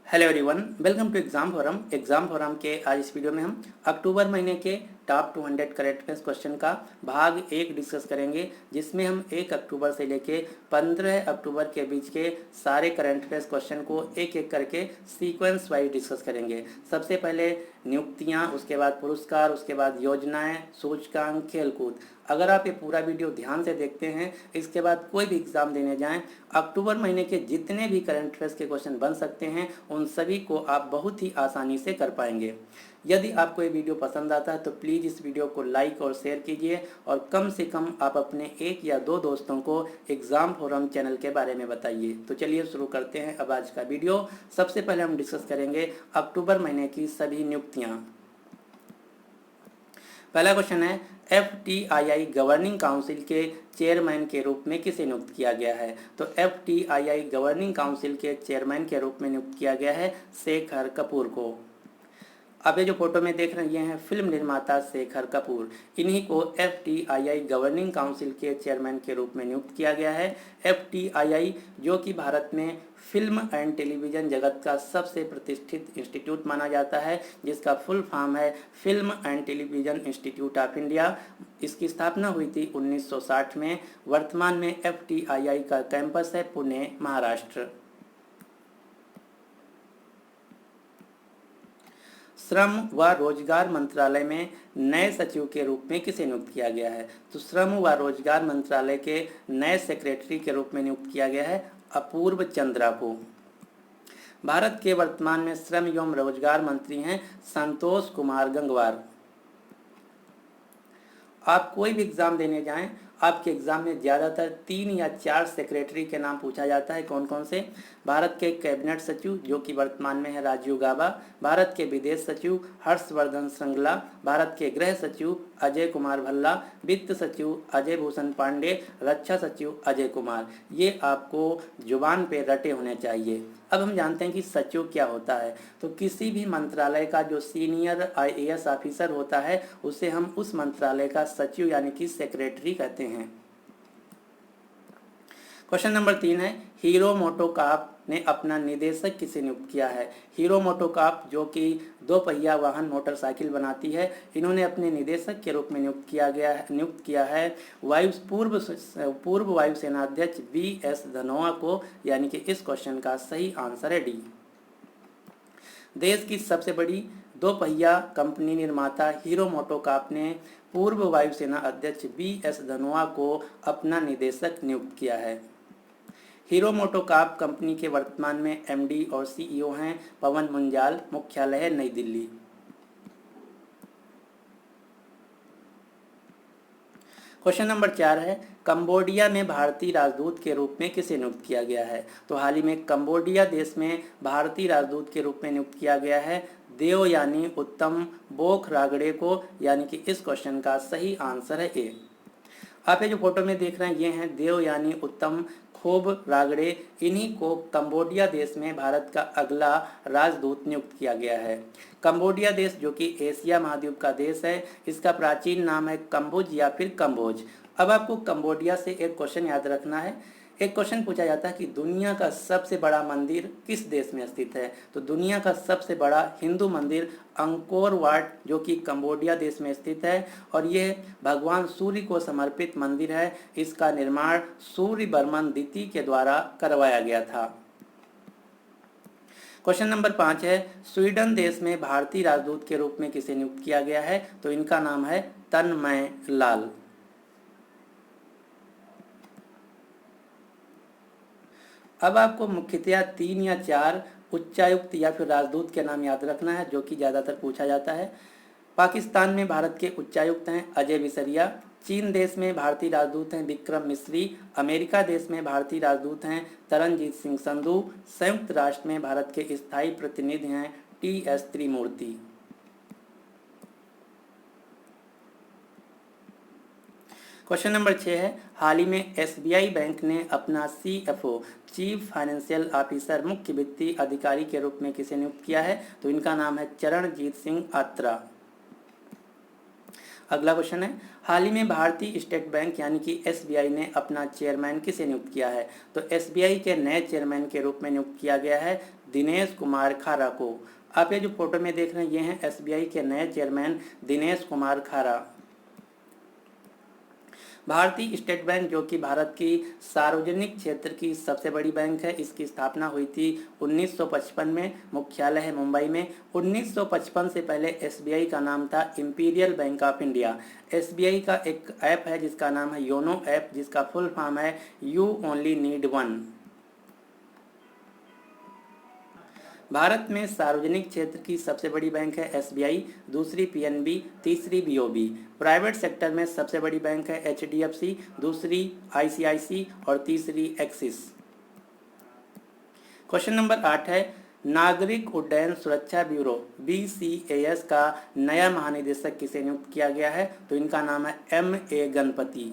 Hello everyone, welcome to exam forum के आज इस वीडियो में हम अक्टूबर महीने के टॉप 200 करंट अफेयर्स क्वेश्चन का भाग 1 डिस्कस करेंगे, जिसमें हम 1 अक्टूबर से लेके 15 अक्टूबर के बीच के सारे करंट अफेयर्स क्वेश्चन को एक एक करके सीक्वेंस वाइज डिस्कस करेंगे। सबसे पहले नियुक्तियां, उसके बाद पुरस्कार, उसके बाद योजनाएं, सूचकांक, खेलकूद। अगर आप ये पूरा वीडियो ध्यान से देखते हैं, इसके बाद कोई भी एग्ज़ाम देने जाएं, अक्टूबर महीने के जितने भी करंट अफेयर्स के क्वेश्चन बन सकते हैं उन सभी को आप बहुत ही आसानी से कर पाएंगे। यदि आपको ये वीडियो पसंद आता है तो प्लीज़ इस वीडियो को लाइक और शेयर कीजिए और कम से कम आप अपने 1 या 2 दोस्तों को एग्ज़ाम फोरम चैनल के बारे में बताइए। तो चलिए शुरू करते हैं अब आज का वीडियो। सबसे पहले हम डिस्कस करेंगे अक्टूबर महीने की सभी नियुक्तियाँ। पहला क्वेश्चन है, FTII गवर्निंग काउंसिल के चेयरमैन के रूप में किसे नियुक्त किया गया है? तो FTII गवर्निंग काउंसिल के चेयरमैन के रूप में नियुक्त किया गया है शेखर कपूर को। अब ये जो फोटो में देख रहे हैं फिल्म निर्माता शेखर कपूर, इन्हीं को FTII गवर्निंग काउंसिल के चेयरमैन के रूप में नियुक्त किया गया है। FTII जो कि भारत में फिल्म एंड टेलीविज़न जगत का सबसे प्रतिष्ठित इंस्टीट्यूट माना जाता है, जिसका फुल फॉर्म है film and television institute of India. इसकी स्थापना हुई थी 1960 में। वर्तमान में FTII का कैंपस है पुणे, महाराष्ट्र। श्रम व रोजगार मंत्रालय में नए सचिव के रूप में किसे नियुक्त किया गया है? तो श्रम व रोजगार मंत्रालय के नए सेक्रेटरी के रूप में नियुक्त किया गया है अपूर्व चंद्रा को। भारत के वर्तमान में श्रम एवं रोजगार मंत्री हैं संतोष कुमार गंगवार। आप कोई भी एग्ज़ाम देने जाएं, आपके एग्ज़ाम में ज़्यादातर 3 या 4 सेक्रेटरी के नाम पूछा जाता है। कौन कौन से? भारत के कैबिनेट सचिव जो कि वर्तमान में है राजीव गाबा, भारत के विदेश सचिव हर्षवर्धन श्रृंगला, भारत के गृह सचिव अजय कुमार भल्ला, वित्त सचिव अजय भूषण पांडे, रक्षा सचिव अजय कुमार। ये आपको जुबान पे रटे होने चाहिए। अब हम जानते हैं कि सचिव क्या होता है। तो किसी भी मंत्रालय का जो सीनियर IAS ऑफिसर होता है उसे हम उस मंत्रालय का सचिव यानी कि सेक्रेटरी कहते हैं। क्वेश्चन नंबर 3 है, हीरो मोटोकॉर्प ने अपना निदेशक किसे नियुक्त किया है? हीरो मोटोकॉर्प जो कि 2 पहिया वाहन मोटरसाइकिल बनाती है, इन्होंने अपने निदेशक के रूप में नियुक्त किया है पूर्व वायुसेना अध्यक्ष VS धनोआ को, यानी कि इस क्वेश्चन का सही आंसर है डी। देश की सबसे बड़ी 2 पहिया कंपनी निर्माता हीरो मोटोकॉर्प ने पूर्व वायुसेना अध्यक्ष VS धनोआ को अपना निदेशक नियुक्त किया है। हीरो मोटोकॉर्प कंपनी के वर्तमान में MD और CEO हैं पवन मुंजाल, मुख्यालय है नई दिल्ली। क्वेश्चन नंबर 4 है, कंबोडिया में भारतीय राजदूत के रूप में किसे नियुक्त किया गया है? तो हाल ही में कंबोडिया देश में भारतीय राजदूत के रूप में नियुक्त किया गया है देवयानी उत्तम बोख रागड़े को, यानी कि इस क्वेश्चन का सही आंसर है ए। आप ये जो फोटो में देख रहे हैं ये हैं देवयानी उत्तम खोब रागड़े। इन्हीं को कंबोडिया देश में भारत का अगला राजदूत नियुक्त किया गया है। कंबोडिया देश जो कि एशिया महाद्वीप का देश है, इसका प्राचीन नाम है कंबोज या फिर कंबोज। अब आपको कंबोडिया से एक क्वेश्चन याद रखना है। एक क्वेश्चन पूछा जाता है कि दुनिया का सबसे बड़ा मंदिर किस देश में स्थित है? तो दुनिया का सबसे बड़ा हिंदू मंदिर अंकोर वाट जो कि कंबोडिया देश में स्थित है और यह भगवान सूर्य को समर्पित मंदिर है। इसका निर्माण सूर्य बर्मन द्वितीय के द्वारा करवाया गया था। क्वेश्चन नंबर 5 है, स्वीडन देश में भारतीय राजदूत के रूप में किसे नियुक्त किया गया है? तो इनका नाम है तन्मय लाल। अब आपको मुख्यतया 3 या 4 उच्चायुक्त या फिर राजदूत के नाम याद रखना है जो कि ज़्यादातर पूछा जाता है। पाकिस्तान में भारत के उच्चायुक्त हैं अजय बिसरिया, चीन देश में भारतीय राजदूत हैं विक्रम मिश्री, अमेरिका देश में भारतीय राजदूत हैं तरनजीत सिंह संधू, संयुक्त राष्ट्र में भारत के स्थायी प्रतिनिधि हैं TS त्रिमूर्ति। क्वेश्चन नंबर 6 है, हाल ही में SBI बैंक ने अपना CFO चीफ फाइनेंशियल ऑफिसर मुख्य वित्तीय अधिकारी के रूप में किसे नियुक्त किया है? तो इनका नाम है चरणजीत सिंह आत्रा। अगला क्वेश्चन है, हाल ही में भारतीय स्टेट बैंक यानी कि SBI ने अपना चेयरमैन किसे नियुक्त किया है? तो SBI के नए चेयरमैन के रूप में नियुक्त किया गया है दिनेश कुमार खारा को। आप ये जो फोटो में देख रहे हैं ये हैं एसबीआई के नए चेयरमैन दिनेश कुमार खारा। भारतीय स्टेट बैंक जो कि भारत की सार्वजनिक क्षेत्र की सबसे बड़ी बैंक है, इसकी स्थापना हुई थी 1955 में, मुख्यालय है मुंबई में। 1955 से पहले एसबीआई का नाम था imperial bank of India. SBI का एक ऐप है जिसका नाम है योनो ऐप, जिसका फुल फॉर्म है you only need one. Bharat में सार्वजनिक क्षेत्र की सबसे बड़ी बैंक है एसबीआई, दूसरी पीएनबी, तीसरी बीओबी। प्राइवेट सेक्टर में सबसे बड़ी बैंक है एचडीएफसी, दूसरी आईसीआईसी और तीसरी एक्सिस। क्वेश्चन नंबर 8 है नागरिक उड्डयन सुरक्षा ब्यूरो बीसीएएस का नया महानिदेशक किसे नियुक्त किया गया है? तो इनका नाम है एम.ए. गणपति।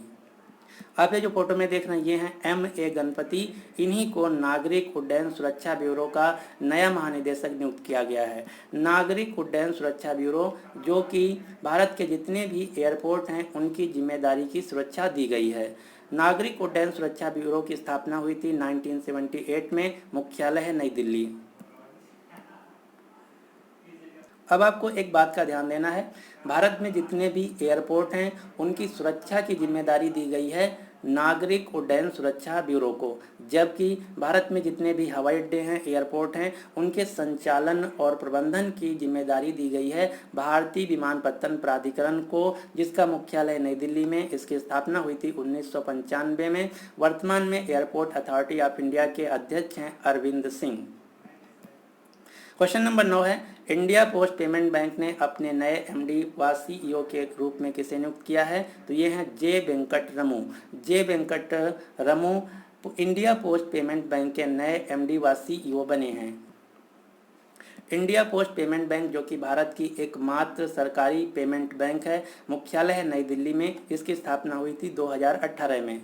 आप ये जो फोटो में देख रहे हैं ये हैं एम.ए. गणपति। इन्हीं को नागरिक उड्डयन सुरक्षा ब्यूरो का नया महानिदेशक नियुक्त किया गया है। नागरिक उड्डयन सुरक्षा ब्यूरो जो कि भारत के जितने भी एयरपोर्ट हैं उनकी जिम्मेदारी की सुरक्षा दी गई है। नागरिक उड्डयन सुरक्षा ब्यूरो की स्थापना हुई थी 1978 में, मुख्यालय है नई दिल्ली। अब आपको एक बात का ध्यान देना है, भारत में जितने भी एयरपोर्ट हैं उनकी सुरक्षा की जिम्मेदारी दी गई है नागरिक उड्डयन सुरक्षा ब्यूरो को, जबकि भारत में जितने भी हवाई अड्डे हैं, एयरपोर्ट हैं, उनके संचालन और प्रबंधन की जिम्मेदारी दी गई है भारतीय विमानपत्तन प्राधिकरण को, जिसका मुख्यालय नई दिल्ली में। इसकी स्थापना हुई थी 1995 में। वर्तमान में एयरपोर्ट अथॉरिटी ऑफ इंडिया के अध्यक्ष हैं अरविंद सिंह। क्वेश्चन नंबर 9 है इंडिया पोस्ट पेमेंट बैंक ने अपने नए एमडी व सीईओ के रूप में किसे नियुक्त किया है? तो ये हैं J Venkat Ramu. J Venkat Ramu India post payment bank के नए एमडी व सीईओ बने हैं। इंडिया पोस्ट पेमेंट बैंक जो कि भारत की एकमात्र सरकारी पेमेंट बैंक है, मुख्यालय है नई दिल्ली में। इसकी स्थापना हुई थी 2018 में।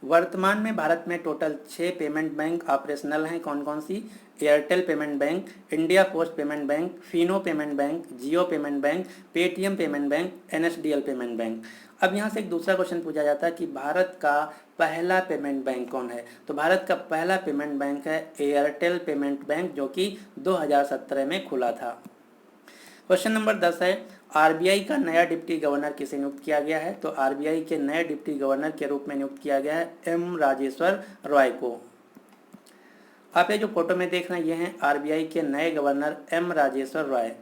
वर्तमान में भारत में टोटल 6 पेमेंट बैंक ऑपरेशनल हैं। कौन कौन सी? Airtel payment bank, India post payment bank, Fino payment bank, Jio payment bank, Paytm payment bank, NSDL payment bank. अब यहाँ से एक दूसरा क्वेश्चन पूछा जाता है कि भारत का पहला पेमेंट बैंक कौन है? तो भारत का पहला पेमेंट बैंक है एयरटेल पेमेंट बैंक जो कि 2017 में खुला था। क्वेश्चन नंबर 10 है आरबीआई का नया डिप्टी गवर्नर किसे नियुक्त किया गया है? तो आरबीआई के नए डिप्टी गवर्नर के रूप में नियुक्त किया गया है एम राजेश्वर रॉय को। आप ये जो फोटो में देख रहे हैं ये हैं आरबीआई के नए गवर्नर एम राजेश्वर रॉय।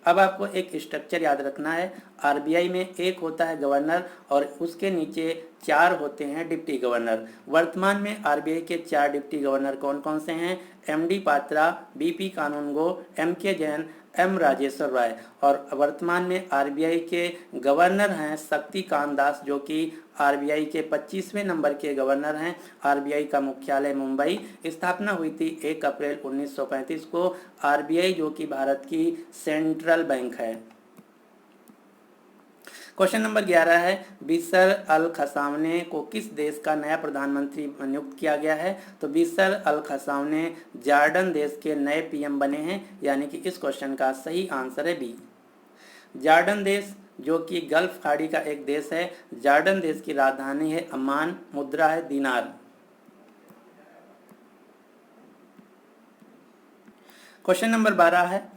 अब आपको एक स्ट्रक्चर याद रखना है, आरबीआई में एक होता है गवर्नर और उसके नीचे 4 होते हैं डिप्टी गवर्नर। वर्तमान में आरबीआई के 4 डिप्टी गवर्नर कौन कौन से हैं? एमडी पात्रा, बीपी कानूनगो, एमके जैन, एम राजेश्वर राय। और वर्तमान में आरबीआई के गवर्नर हैं शक्तिकांत दास जो कि आरबीआई के 25वें नंबर के गवर्नर हैं। आरबीआई का मुख्यालय मुंबई। स्थापना हुई थी 1 अप्रैल 1935 को। आरबीआई जो कि भारत की सेंट्रल बैंक है। क्वेश्चन नंबर 11 है बिशर अल खसावने को किस देश का नया प्रधानमंत्री नियुक्त किया गया है? तो बिशर अल खसावने जॉर्डन देश के नए पीएम बने हैं, यानी कि इस क्वेश्चन का सही आंसर है बी। जॉर्डन देश जो कि गल्फ खाड़ी का एक देश है। जॉर्डन देश की राजधानी है अम्मान, मुद्रा है दिनार। क्वेश्चन नंबर 12 है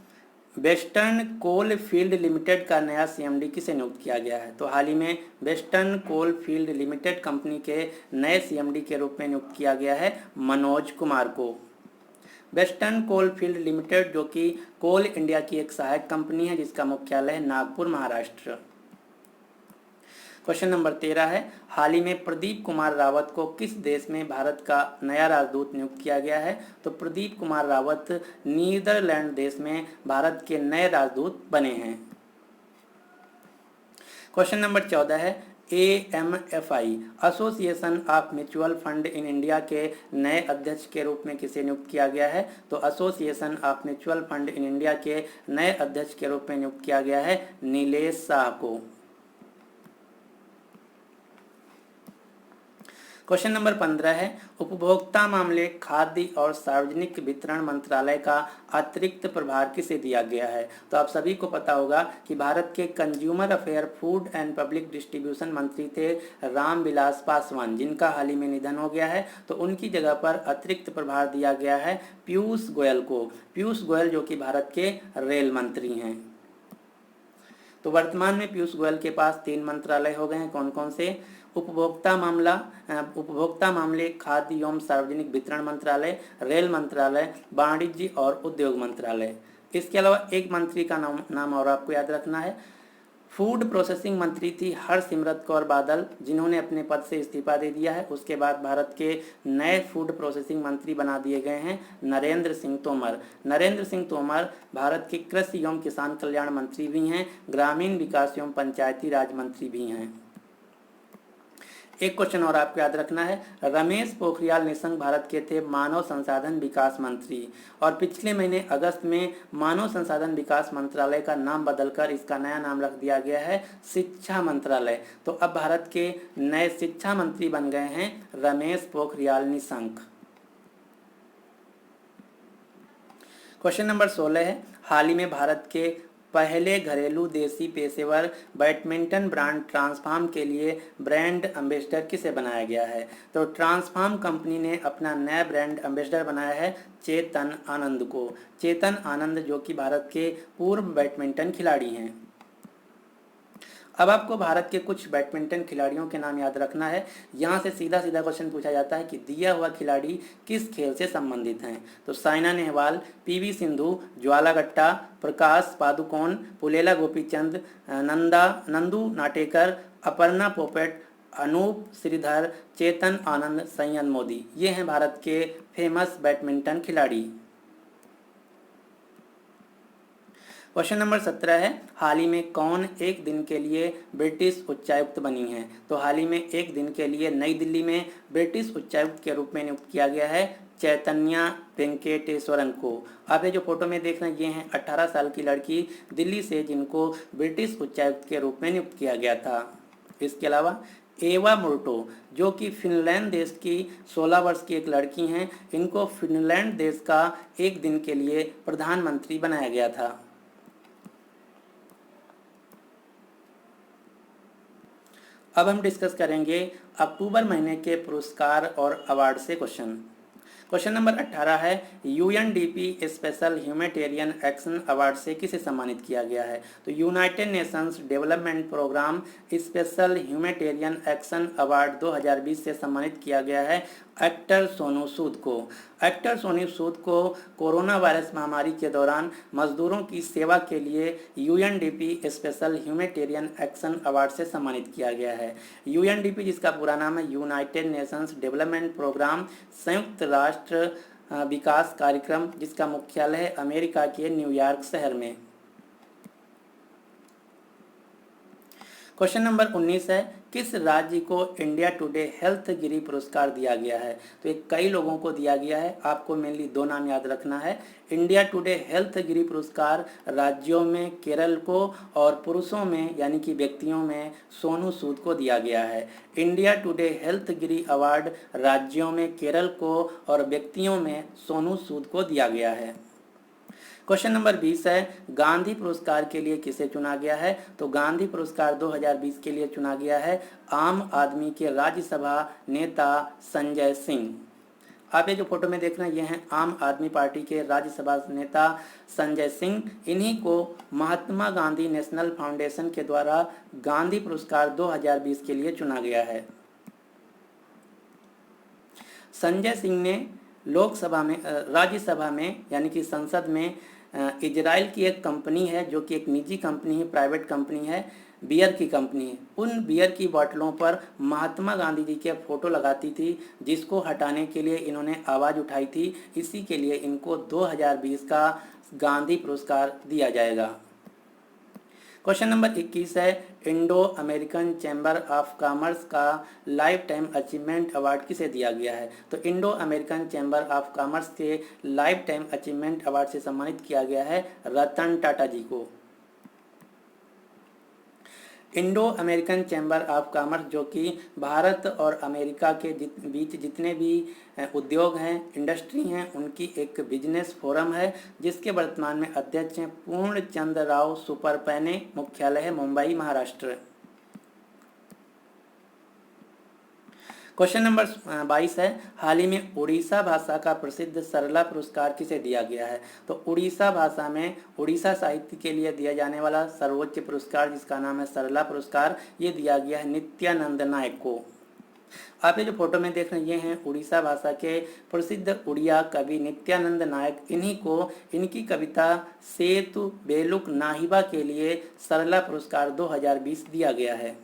वेस्टर्न कोल फील्ड लिमिटेड का नया सीएमडी किसे नियुक्त किया गया है? तो हाल ही में western coal field limited company के नए सीएमडी के रूप में नियुक्त किया गया है मनोज कुमार को। वेस्टर्न कोल फील्ड लिमिटेड जो कि कोल इंडिया की एक सहायक कंपनी है जिसका मुख्यालय है नागपुर, महाराष्ट्र। क्वेश्चन नंबर 13 है हाल ही में प्रदीप कुमार रावत को किस देश में भारत का नया राजदूत नियुक्त किया गया है? तो प्रदीप कुमार रावत नीदरलैंड देश में भारत के नए राजदूत बने हैं। क्वेश्चन नंबर 14 है AMFI association of mutual fund in India के नए अध्यक्ष के रूप में किसे नियुक्त किया गया है? तो association of mutual fund in India के नए अध्यक्ष के रूप में नियुक्त किया गया है नीलेश शाह को। क्वेश्चन नंबर 15 है उपभोक्ता मामले, खाद्य और सार्वजनिक वितरण मंत्रालय का अतिरिक्त प्रभार किसे दिया गया है? तो आप सभी को पता होगा कि भारत के consumer affair, food and public distribution मंत्री थे रामविलास पासवान, जिनका हाल ही में निधन हो गया है। तो उनकी जगह पर अतिरिक्त प्रभार दिया गया है पीयूष गोयल को। पीयूष गोयल जो कि भारत के रेल मंत्री हैं। तो वर्तमान में पीयूष गोयल के पास 3 मंत्रालय हो गए हैं। कौन कौन से? उपभोक्ता मामले, खाद्य एवं सार्वजनिक वितरण मंत्रालय, रेल मंत्रालय, वाणिज्य और उद्योग मंत्रालय। इसके अलावा एक मंत्री का नाम और आपको याद रखना है। फूड प्रोसेसिंग मंत्री थी हरसिमरत कौर बादल, जिन्होंने अपने पद से इस्तीफा दे दिया है। उसके बाद भारत के नए फूड प्रोसेसिंग मंत्री बना दिए गए हैं नरेंद्र सिंह तोमर। नरेंद्र सिंह तोमर भारत के कृषि एवं किसान कल्याण मंत्री भी हैं, ग्रामीण विकास एवं पंचायती राज मंत्री भी हैं। एक क्वेश्चन और आपको याद रखना है, रमेश पोखरियाल निशंक भारत के थे मानव संसाधन विकास मंत्री, और पिछले महीने अगस्त में मानव संसाधन विकास मंत्रालय का नाम बदलकर इसका नया नाम रख दिया गया है शिक्षा मंत्रालय। तो अब भारत के नए शिक्षा मंत्री बन गए हैं रमेश पोखरियाल निशंक। क्वेश्चन नंबर 16 है, हाल ही में भारत के पहले घरेलू देसी पेशेवर बैडमिंटन ब्रांड ट्रांसफॉर्म के लिए ब्रांड एम्बेसडर किसे बनाया गया है? तो ट्रांसफॉर्म कंपनी ने अपना नया ब्रांड एम्बेसडर बनाया है चेतन आनंद को। चेतन आनंद जो कि भारत के पूर्व बैडमिंटन खिलाड़ी हैं। अब आपको भारत के कुछ बैडमिंटन खिलाड़ियों के नाम याद रखना है। यहाँ से सीधा सीधा क्वेश्चन पूछा जाता है कि दिया हुआ खिलाड़ी किस खेल से संबंधित हैं? तो साइना नेहवाल, पीवी सिंधु, ज्वाला गट्टा, प्रकाश पादुकोण, पुलेला गोपीचंद, नंदू नाटेकर, अपर्णा पोपेट, अनूप श्रीधर, चेतन आनंद, सैयद मोदी। ये हैं भारत के फेमस बैडमिंटन खिलाड़ी। क्वेश्चन नंबर 17 है, हाल ही में कौन एक दिन के लिए ब्रिटिश उच्चायुक्त बनी है? तो हाल ही में एक दिन के लिए नई दिल्ली में ब्रिटिश उच्चायुक्त के रूप में नियुक्त किया गया है चैतन्या वेंकटेश्वरन को। आप ये जो फोटो में देख रहे हैं, ये हैं 18 साल की लड़की दिल्ली से, जिनको ब्रिटिश उच्चायुक्त के रूप में नियुक्त किया गया था। इसके अलावा एवा मुर्टो जो कि फिनलैंड देश की 16 वर्ष की एक लड़की हैं, इनको फिनलैंड देश का एक दिन के लिए प्रधानमंत्री बनाया गया था। अब हम डिस्कस करेंगे अक्टूबर महीने के पुरस्कार और अवार्ड से क्वेश्चन। क्वेश्चन नंबर 18 है, UNDP special humanitarian action award से किसे सम्मानित किया गया है? तो united nations development programme special humanitarian action award 2020 से सम्मानित किया गया है एक्टर सोनू सूद को। एक्टर सोनू सूद को कोरोना वायरस महामारी के दौरान मजदूरों की सेवा के लिए UNDP special humanitarian action award से सम्मानित किया गया है। यूएनडीपी जिसका पूरा नाम है यूनाइटेड नेशंस डेवलपमेंट प्रोग्राम, संयुक्त राष्ट्र विकास कार्यक्रम, जिसका मुख्यालय है अमेरिका के न्यूयॉर्क शहर में। क्वेश्चन नंबर 19 है, किस राज्य को इंडिया टुडे हेल्थ गिरी पुरस्कार दिया गया है? तो ये कई लोगों को दिया गया है, आपको मेनली 2 नाम याद रखना है। इंडिया टुडे हेल्थ गिरी पुरस्कार राज्यों में केरल को और पुरुषों में यानी कि व्यक्तियों में सोनू सूद को दिया गया है। इंडिया टुडे हेल्थ गिरी अवार्ड राज्यों में केरल को और व्यक्तियों में सोनू सूद को दिया गया है। क्वेश्चन नंबर 20 है, गांधी पुरस्कार के लिए किसे चुना गया है? तो गांधी पुरस्कार 2020 के लिए चुना गया है आम आदमी के राज्यसभा नेता संजय सिंह। आप ये जो फोटो में देख रहे हैं, ये हैं आम आदमी पार्टी के राज्यसभा नेता संजय सिंह। इन्हीं को महात्मा गांधी नेशनल फाउंडेशन के द्वारा गांधी पुरस्कार 2020 के लिए चुना गया है। संजय सिंह ने लोकसभा में, राज्यसभा में यानी कि संसद में इजराइल की एक कंपनी है जो कि एक निजी कंपनी है, प्राइवेट कंपनी है, बियर की कंपनी है। उन बियर की बोतलों पर महात्मा गांधी जी के फोटो लगाती थी, जिसको हटाने के लिए इन्होंने आवाज़ उठाई थी। इसी के लिए इनको 2020 का गांधी पुरस्कार दिया जाएगा। क्वेश्चन नंबर 21 है, Indo American chamber of commerce का लाइफ टाइम अचीवमेंट अवार्ड किसे दिया गया है? तो Indo American chamber of commerce के लाइफ टाइम अचीवमेंट अवार्ड से सम्मानित किया गया है रतन टाटा जी को। Indo American chamber of commerce, जो कि भारत और अमेरिका के बीच जितने भी उद्योग हैं, इंडस्ट्री हैं, उनकी एक बिजनेस फोरम है, जिसके वर्तमान में अध्यक्ष हैं पूर्णचंद राव सुपरपैने। मुख्यालय है मुंबई, महाराष्ट्र। क्वेश्चन नंबर 22 है, हाल ही में उड़ीसा भाषा का प्रसिद्ध सरला पुरस्कार किसे दिया गया है? तो उड़ीसा भाषा में उड़ीसा साहित्य के लिए दिया जाने वाला सर्वोच्च पुरस्कार, जिसका नाम है सरला पुरस्कार, ये दिया गया है नित्यानंद नायक को। आप ये जो फोटो में देख रहे हैं, ये हैं उड़ीसा भाषा के प्रसिद्ध उड़िया कवि नित्यानंद नायक। इन्हीं को इनकी कविता सेतु बेलुक नाहिबा के लिए सरला पुरस्कार 2020 दिया गया है।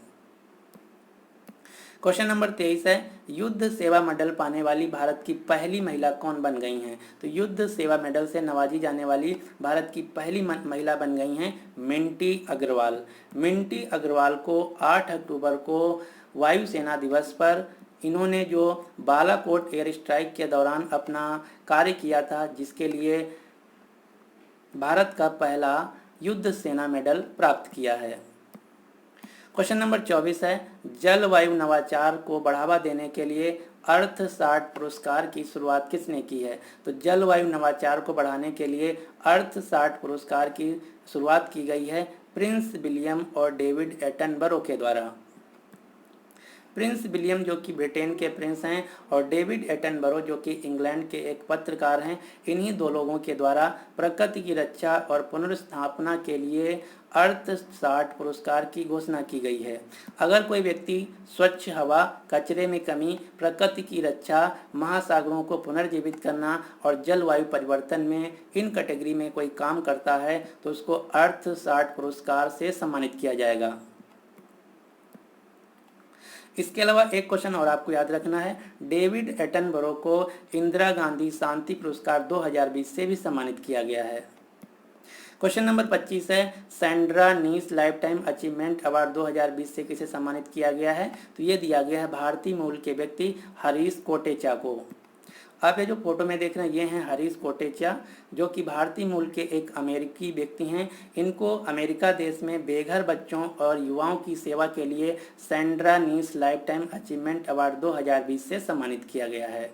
क्वेश्चन नंबर 23 है, युद्ध सेवा मेडल पाने वाली भारत की पहली महिला कौन बन गई हैं? तो युद्ध सेवा मेडल से नवाजी जाने वाली भारत की पहली महिला बन गई हैं मिंटी अग्रवाल। मिंटी अग्रवाल को 8 अक्टूबर को वायुसेना दिवस पर इन्होंने जो बालाकोट एयर स्ट्राइक के दौरान अपना कार्य किया था, जिसके लिए भारत का पहला युद्ध सेना मेडल प्राप्त किया है। क्वेश्चन नंबर 24 है, जलवायु नवाचार को बढ़ावा देने के लिए अर्थसाट पुरस्कार की शुरुआत किसने की है? तो जलवायु नवाचार को बढ़ाने के लिए अर्थसाट पुरस्कार की शुरुआत की गई है प्रिंस विलियम और डेविड एटनबरो के द्वारा। प्रिंस विलियम जो कि ब्रिटेन के प्रिंस हैं और डेविड एटनबरो जो कि इंग्लैंड के एक पत्रकार हैं, इन्हीं दो लोगों के द्वारा प्रकृति की रक्षा और पुनर्स्थापना के लिए अर्थसाट पुरस्कार की घोषणा की गई है। अगर कोई व्यक्ति स्वच्छ हवा, कचरे में कमी, प्रकृति की रक्षा, महासागरों को पुनर्जीवित करना और जलवायु परिवर्तन में इन कैटेगरी में कोई काम करता है तो उसको अर्थसाट पुरस्कार से सम्मानित किया जाएगा। इसके अलावा एक क्वेश्चन और आपको याद रखना है, डेविड एटनबरो को इंदिरा गांधी शांति पुरस्कार 2020 से भी सम्मानित किया गया है। क्वेश्चन नंबर 25 है, सैंड्रा नीस लाइफ टाइम अचीवमेंट अवार्ड 2020 से किसे सम्मानित किया गया है? तो ये दिया गया है भारतीय मूल के व्यक्ति हरीश कोटेचा को। आप ये जो फोटो में देख रहे हैं, ये हैं हरीश कोटेचा, जो कि भारतीय मूल के एक अमेरिकी व्यक्ति हैं। इनको अमेरिका देश में बेघर बच्चों और युवाओं की सेवा के लिए सैंड्रा नीस लाइफ टाइम अचीवमेंट अवार्ड 2020 से सम्मानित किया गया है।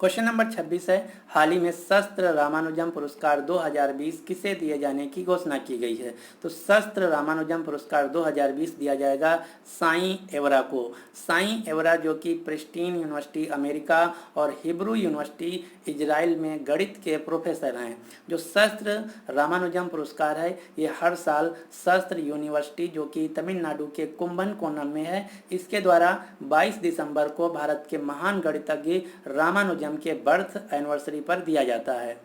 क्वेश्चन नंबर 26 है, हाल ही में शस्त्र रामानुजम पुरस्कार 2020 किसे दिए जाने की घोषणा की गई है? तो शस्त्र रामानुजम पुरस्कार 2020 दिया जाएगा साई एवरा को। साई एवरा जो कि प्रिस्टीन यूनिवर्सिटी अमेरिका और हिब्रू यूनिवर्सिटी इजराइल में गणित के प्रोफेसर हैं। जो शस्त्र रामानुजम पुरस्कार है, ये हर साल शस्त्र यूनिवर्सिटी जो कि तमिलनाडु के कुंभनकोणम में है, इसके द्वारा 22 दिसंबर को भारत के महान गणितज्ञ रामानुजम के बर्थ एनिवर्सरी पर दिया जाता है।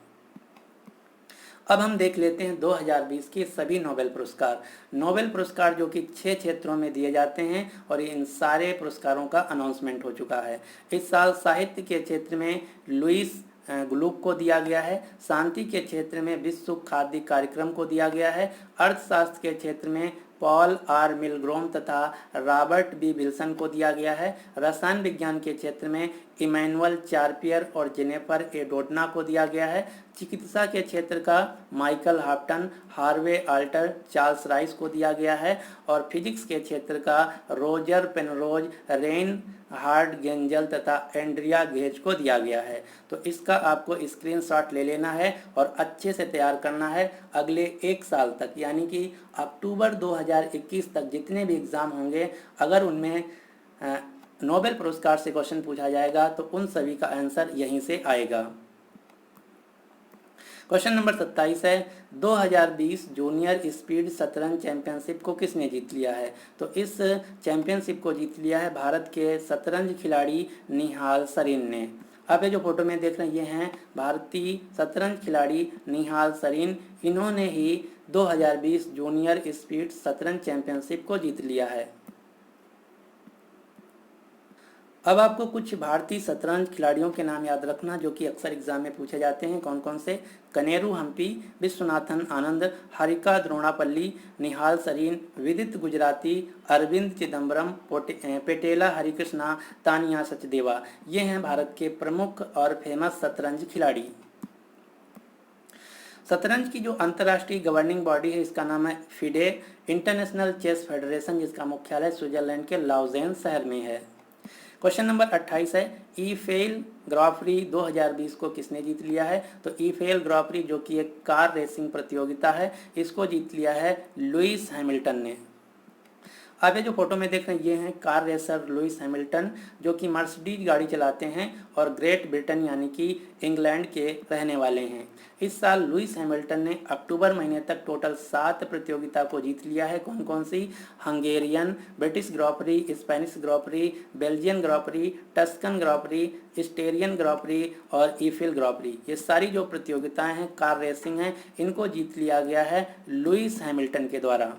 अब हम देख लेते हैं 2020 के सभी नोबेल पुरस्कार। नोबेल पुरस्कार जो कि 6 क्षेत्रों में दिए जाते हैं और इन सारे पुरस्कारों का अनाउंसमेंट हो चुका है। इस साल साहित्य के क्षेत्र में लुईस ग्लुक को दिया गया है, शांति के क्षेत्र में विश्व खाद्य कार्यक्रम को दिया गया है, अर्थशास्त्र के क्षेत्र में पॉल आर मिलग्रोम तथा रॉबर्ट बी विल्सन को दिया गया है, रसायन विज्ञान के क्षेत्र में इमैनुअल चार्पियर और जेनिफर ए डोडना को दिया गया है, चिकित्सा के क्षेत्र का Michael Houghton, Harvey Alter, Charles Rice को दिया गया है और फिजिक्स के क्षेत्र का Roger Penrose, Reinhard Genzel तथा एंड्रिया गेज को दिया गया है। तो इसका आपको स्क्रीनशॉट ले लेना है और अच्छे से तैयार करना है। अगले 1 साल तक यानी कि अक्टूबर 2021 तक जितने भी एग्ज़ाम होंगे, अगर उनमें नोबेल पुरस्कार से क्वेश्चन पूछा जाएगा तो उन सभी का आंसर यहीं से आएगा। क्वेश्चन नंबर 27 है, 2020 जूनियर स्पीड शतरंज चैंपियनशिप को किसने जीत लिया है? तो इस चैंपियनशिप को जीत लिया है भारत के शतरंज खिलाड़ी निहाल सरीन ने। आप ये जो फोटो में देख रहे हैं, ये हैं भारतीय शतरंज खिलाड़ी निहाल सरीन। इन्होंने ही 2020 जूनियर स्पीड शतरंज चैंपियनशिप को जीत लिया है। अब आपको कुछ भारतीय शतरंज खिलाड़ियों के नाम याद रखना जो कि अक्सर एग्जाम में पूछे जाते हैं। कौन कौन से? कनेरू हम्पी, विश्वनाथन आनंद, हरिका द्रोणापल्ली, निहाल सरीन, विदित गुजराती, अरविंद चिदम्बरम, पेटेला हरिकृष्णा, तानिया सचदेवा। ये हैं भारत के प्रमुख और फेमस शतरंज खिलाड़ी। शतरंज की जो अंतर्राष्ट्रीय गवर्निंग बॉडी है इसका नाम है फिडे, इंटरनेशनल चेस फेडरेशन, जिसका मुख्यालय स्विट्जरलैंड के लाउजेन शहर में है। क्वेश्चन नंबर 28 है ईफेल ग्रां-प्री 2020 को किसने जीत लिया है? तो ईफेल ग्रां-प्री जो कि एक कार रेसिंग प्रतियोगिता है, इसको जीत लिया है लुइस हैमिल्टन ने। आप ये जो फोटो में देख रहे हैं ये हैं कार रेसर लुइस हैमिल्टन, जो कि मर्सिडीज गाड़ी चलाते हैं और ग्रेट ब्रिटेन यानी कि इंग्लैंड के रहने वाले हैं। इस साल लुइस हैमिल्टन ने अक्टूबर महीने तक टोटल 7 प्रतियोगिता को जीत लिया है। कौन कौन सी? Hungarian, British Grand Prix, Spanish Grand Prix, Belgian Grand Prix, Tuscan Grand Prix, Styrian Grand Prix और ईफिल ग्रां-प्री। ये सारी जो प्रतियोगिताएं हैं कार रेसिंग हैं, इनको जीत लिया गया है लुइस हैमिल्टन के द्वारा।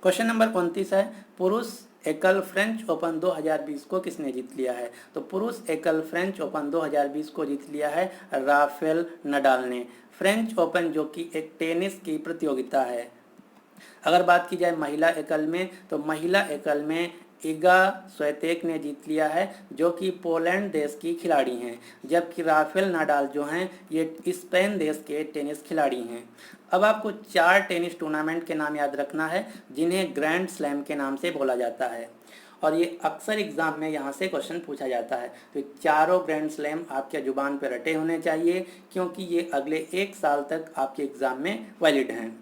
क्वेश्चन नंबर 29 है पुरुष एकल फ्रेंच ओपन 2020 को किसने जीत लिया है? तो पुरुष एकल फ्रेंच ओपन 2020 को जीत लिया है राफेल नडाल ने। फ्रेंच ओपन जो कि एक टेनिस की प्रतियोगिता है। अगर बात की जाए महिला एकल में, तो महिला एकल में इगा स्विएटेक ने जीत लिया है, जो कि पोलैंड देश की खिलाड़ी हैं, जबकि राफेल नडाल जो हैं ये स्पेन देश के टेनिस खिलाड़ी हैं। अब आपको 4 टेनिस टूर्नामेंट के नाम याद रखना है जिन्हें ग्रैंड स्लैम के नाम से बोला जाता है, और ये अक्सर एग्जाम में यहाँ से क्वेश्चन पूछा जाता है। तो चारों ग्रैंड स्लैम आपके जुबान पर रटे होने चाहिए, क्योंकि ये अगले 1 साल तक आपके एग्जाम में वैलिड हैं।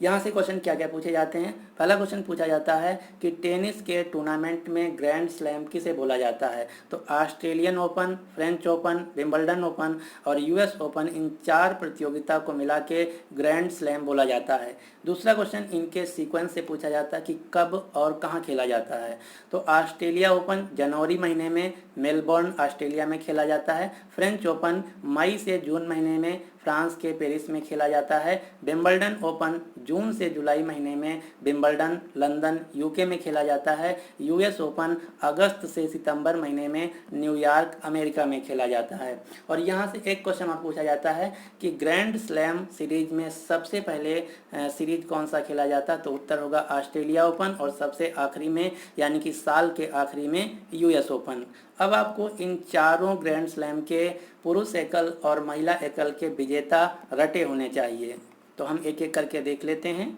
यहाँ से क्वेश्चन क्या क्या पूछे जाते हैं? पहला क्वेश्चन पूछा जाता है कि टेनिस के टूर्नामेंट में ग्रैंड स्लैम किसे बोला जाता है? तो Australian open, French open, Wimbledon open और यूएस ओपन, इन 4 प्रतियोगिता को मिला के ग्रैंड स्लैम बोला जाता है। दूसरा क्वेश्चन इनके सीक्वेंस से पूछा जाता है कि कब और कहाँ खेला जाता है। तो ऑस्ट्रेलिया ओपन जनवरी महीने में मेलबोर्न ऑस्ट्रेलिया में खेला जाता है। फ्रेंच ओपन मई से जून महीने में फ्रांस के पेरिस में खेला जाता है। विंबलडन ओपन जून से जुलाई महीने में विंबलडन लंदन यूके में खेला जाता है। यूएस ओपन अगस्त से सितंबर महीने में न्यूयॉर्क अमेरिका में खेला जाता है। और यहाँ से एक क्वेश्चन और पूछा जाता है कि ग्रैंड स्लैम सीरीज में सबसे पहले सीरीज कौन सा खेला जाता है? तो उत्तर होगा ऑस्ट्रेलिया ओपन, और सबसे आखिरी में यानी कि साल के आखिरी में यूएस ओपन। अब आपको इन चारों ग्रैंड स्लैम के पुरुष एकल और महिला एकल के विजेता रटे होने चाहिए। तो हम एक एक करके देख लेते हैं।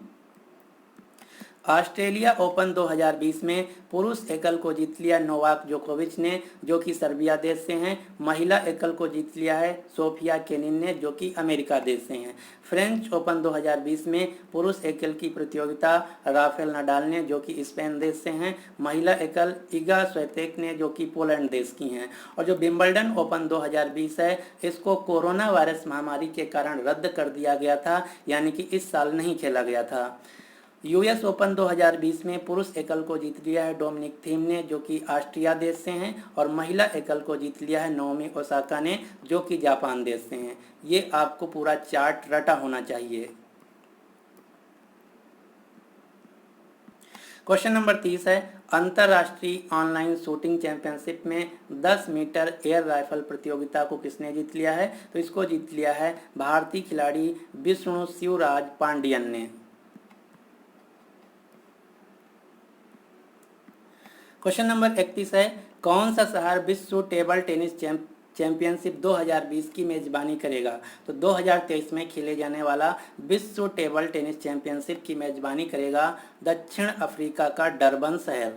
ऑस्ट्रेलिया ओपन 2020 में पुरुष एकल को जीत लिया नोवाक जोकोविच ने, जो कि सर्बिया देश से हैं। महिला एकल को जीत लिया है सोफिया केनिन ने, जो कि अमेरिका देश से हैं। फ्रेंच ओपन 2020 में पुरुष एकल की प्रतियोगिता राफेल नडाल ने, जो कि स्पेन देश से हैं। महिला एकल इगा स्विएटेक ने, जो कि पोलैंड देश की हैं। और जो विंबलडन ओपन 2020 है, इसको कोरोना वायरस महामारी के कारण रद्द कर दिया गया था, यानी कि इस साल नहीं खेला गया था। यूएस ओपन 2020 में पुरुष एकल को जीत लिया है डोमिनिक थीम ने, जो कि ऑस्ट्रिया देश से हैं। और महिला एकल को जीत लिया है नाओमी ओसाका ने, जो कि जापान देश से हैं। ये आपको पूरा चार्ट रटा होना चाहिए। क्वेश्चन नंबर 30 है अंतर्राष्ट्रीय ऑनलाइन शूटिंग चैंपियनशिप में 10 मीटर एयर राइफल प्रतियोगिता को किसने जीत लिया है? तो इसको जीत लिया है भारतीय खिलाड़ी विष्णु शिवराज पांडियन ने। क्वेश्चन नंबर 31 है कौन सा शहर विश्व टेबल टेनिस चैंपियनशिप 2020 की मेजबानी करेगा? तो 2023 में खेले जाने वाला विश्व टेबल टेनिस चैंपियनशिप की मेजबानी करेगा दक्षिण अफ्रीका का डरबन शहर।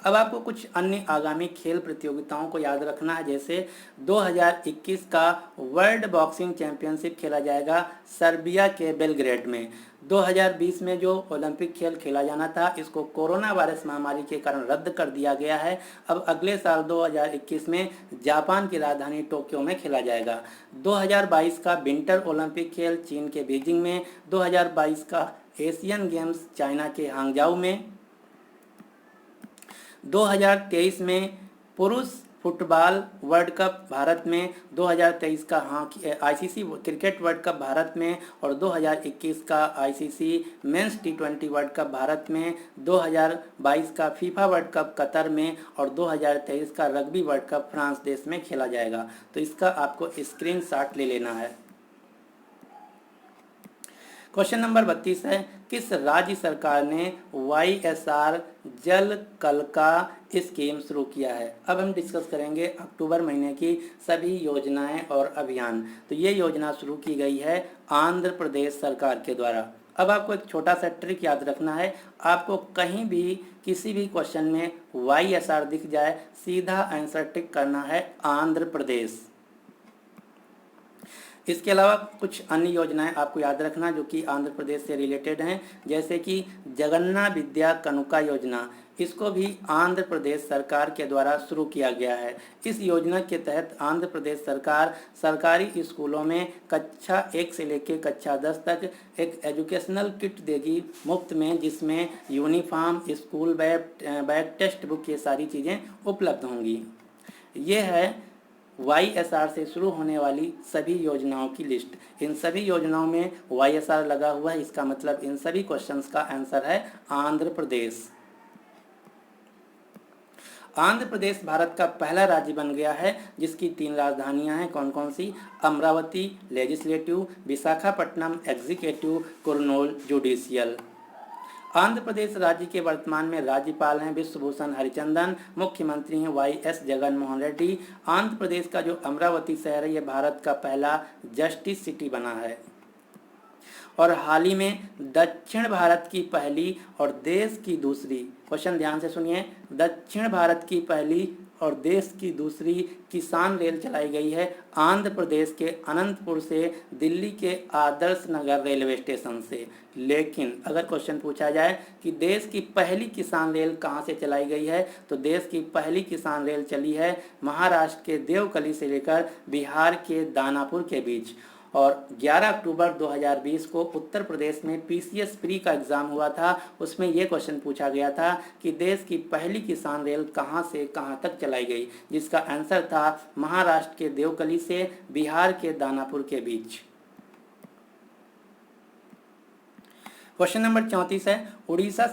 अब आपको कुछ अन्य आगामी खेल प्रतियोगिताओं को याद रखना है, जैसे 2021 का वर्ल्ड बॉक्सिंग चैंपियनशिप खेला जाएगा सर्बिया के बेलग्रेड में। 2020 में जो ओलंपिक खेल खेला जाना था, इसको कोरोना वायरस महामारी के कारण रद्द कर दिया गया है। अब अगले साल 2021 में जापान की राजधानी टोक्यो में खेला जाएगा। 2022 का विंटर ओलंपिक खेल चीन के बीजिंग में। 2022 का एशियन गेम्स चाइना के हांगजाऊ में। 2023 में पुरुष फुटबॉल वर्ल्ड कप भारत में। 2023 का ICC cricket world cup Bharat में। और 2021 का ICC men's T20 world cup Bharat में। 2022 का फीफा वर्ल्ड कप कतर में। और 2023 का रग्बी वर्ल्ड कप फ्रांस देश में खेला जाएगा। तो इसका आपको स्क्रीनशॉट ले लेना है। क्वेश्चन नंबर 32 है, किस राज्य सरकार ने YSR जल कल का स्कीम शुरू किया है? अब हम डिस्कस करेंगे अक्टूबर महीने की सभी योजनाएं और अभियान। तो ये योजना शुरू की गई है आंध्र प्रदेश सरकार के द्वारा। अब आपको एक छोटा सा ट्रिक याद रखना है, आपको कहीं भी किसी भी क्वेश्चन में YSR दिख जाए, सीधा आंसर टिक करना है आंध्र प्रदेश। इसके अलावा कुछ अन्य योजनाएं आपको याद रखना जो कि आंध्र प्रदेश से रिलेटेड हैं, जैसे कि जगन्ना विद्या कनुका योजना, इसको भी आंध्र प्रदेश सरकार के द्वारा शुरू किया गया है। इस योजना के तहत आंध्र प्रदेश सरकार सरकारी स्कूलों में कक्षा 1 से लेकर कक्षा 10 तक एक एजुकेशनल किट देगी मुफ्त में, जिसमें uniform, school bag, text book, ये सारी चीज़ें उपलब्ध होंगी। ये है YSR से शुरू होने वाली सभी योजनाओं की लिस्ट। इन सभी योजनाओं में YSR लगा हुआ है, इसका मतलब इन सभी क्वेश्चंस का आंसर है आंध्र प्रदेश। आंध्र प्रदेश भारत का पहला राज्य बन गया है जिसकी 3 राजधानियां हैं। कौन कौन सी? Amaravati legislative, Visakhapatnam executive, Kurnool judicial. Andhra Pradesh राज्य के वर्तमान में राज्यपाल हैं विश्वभूषण हरिचंदन, मुख्यमंत्री हैं YS जगनमोहन रेड्डी। आंध्र प्रदेश का जो अमरावती शहर है, ये भारत का पहला जस्टिस सिटी बना है। और हाल ही में दक्षिण भारत की पहली और देश की दूसरी, क्वेश्चन ध्यान से सुनिए, दक्षिण भारत की पहली और देश की दूसरी किसान रेल चलाई गई है आंध्र प्रदेश के अनंतपुर से दिल्ली के आदर्श नगर रेलवे स्टेशन से। लेकिन अगर क्वेश्चन पूछा जाए कि देश की पहली किसान रेल कहां से चलाई गई है, तो देश की पहली किसान रेल चली है महाराष्ट्र के देवकली से लेकर बिहार के दानापुर के बीच। और 11 अक्टूबर 2020 को उत्तर प्रदेश में PCS प्री का एग्ज़ाम हुआ था, उसमें यह क्वेश्चन पूछा गया था कि देश की पहली किसान रेल कहां से कहां तक चलाई गई, जिसका आंसर था महाराष्ट्र के देवकली से बिहार के दानापुर के बीच। क्वेश्चन नंबर 34 है, उड़ीसा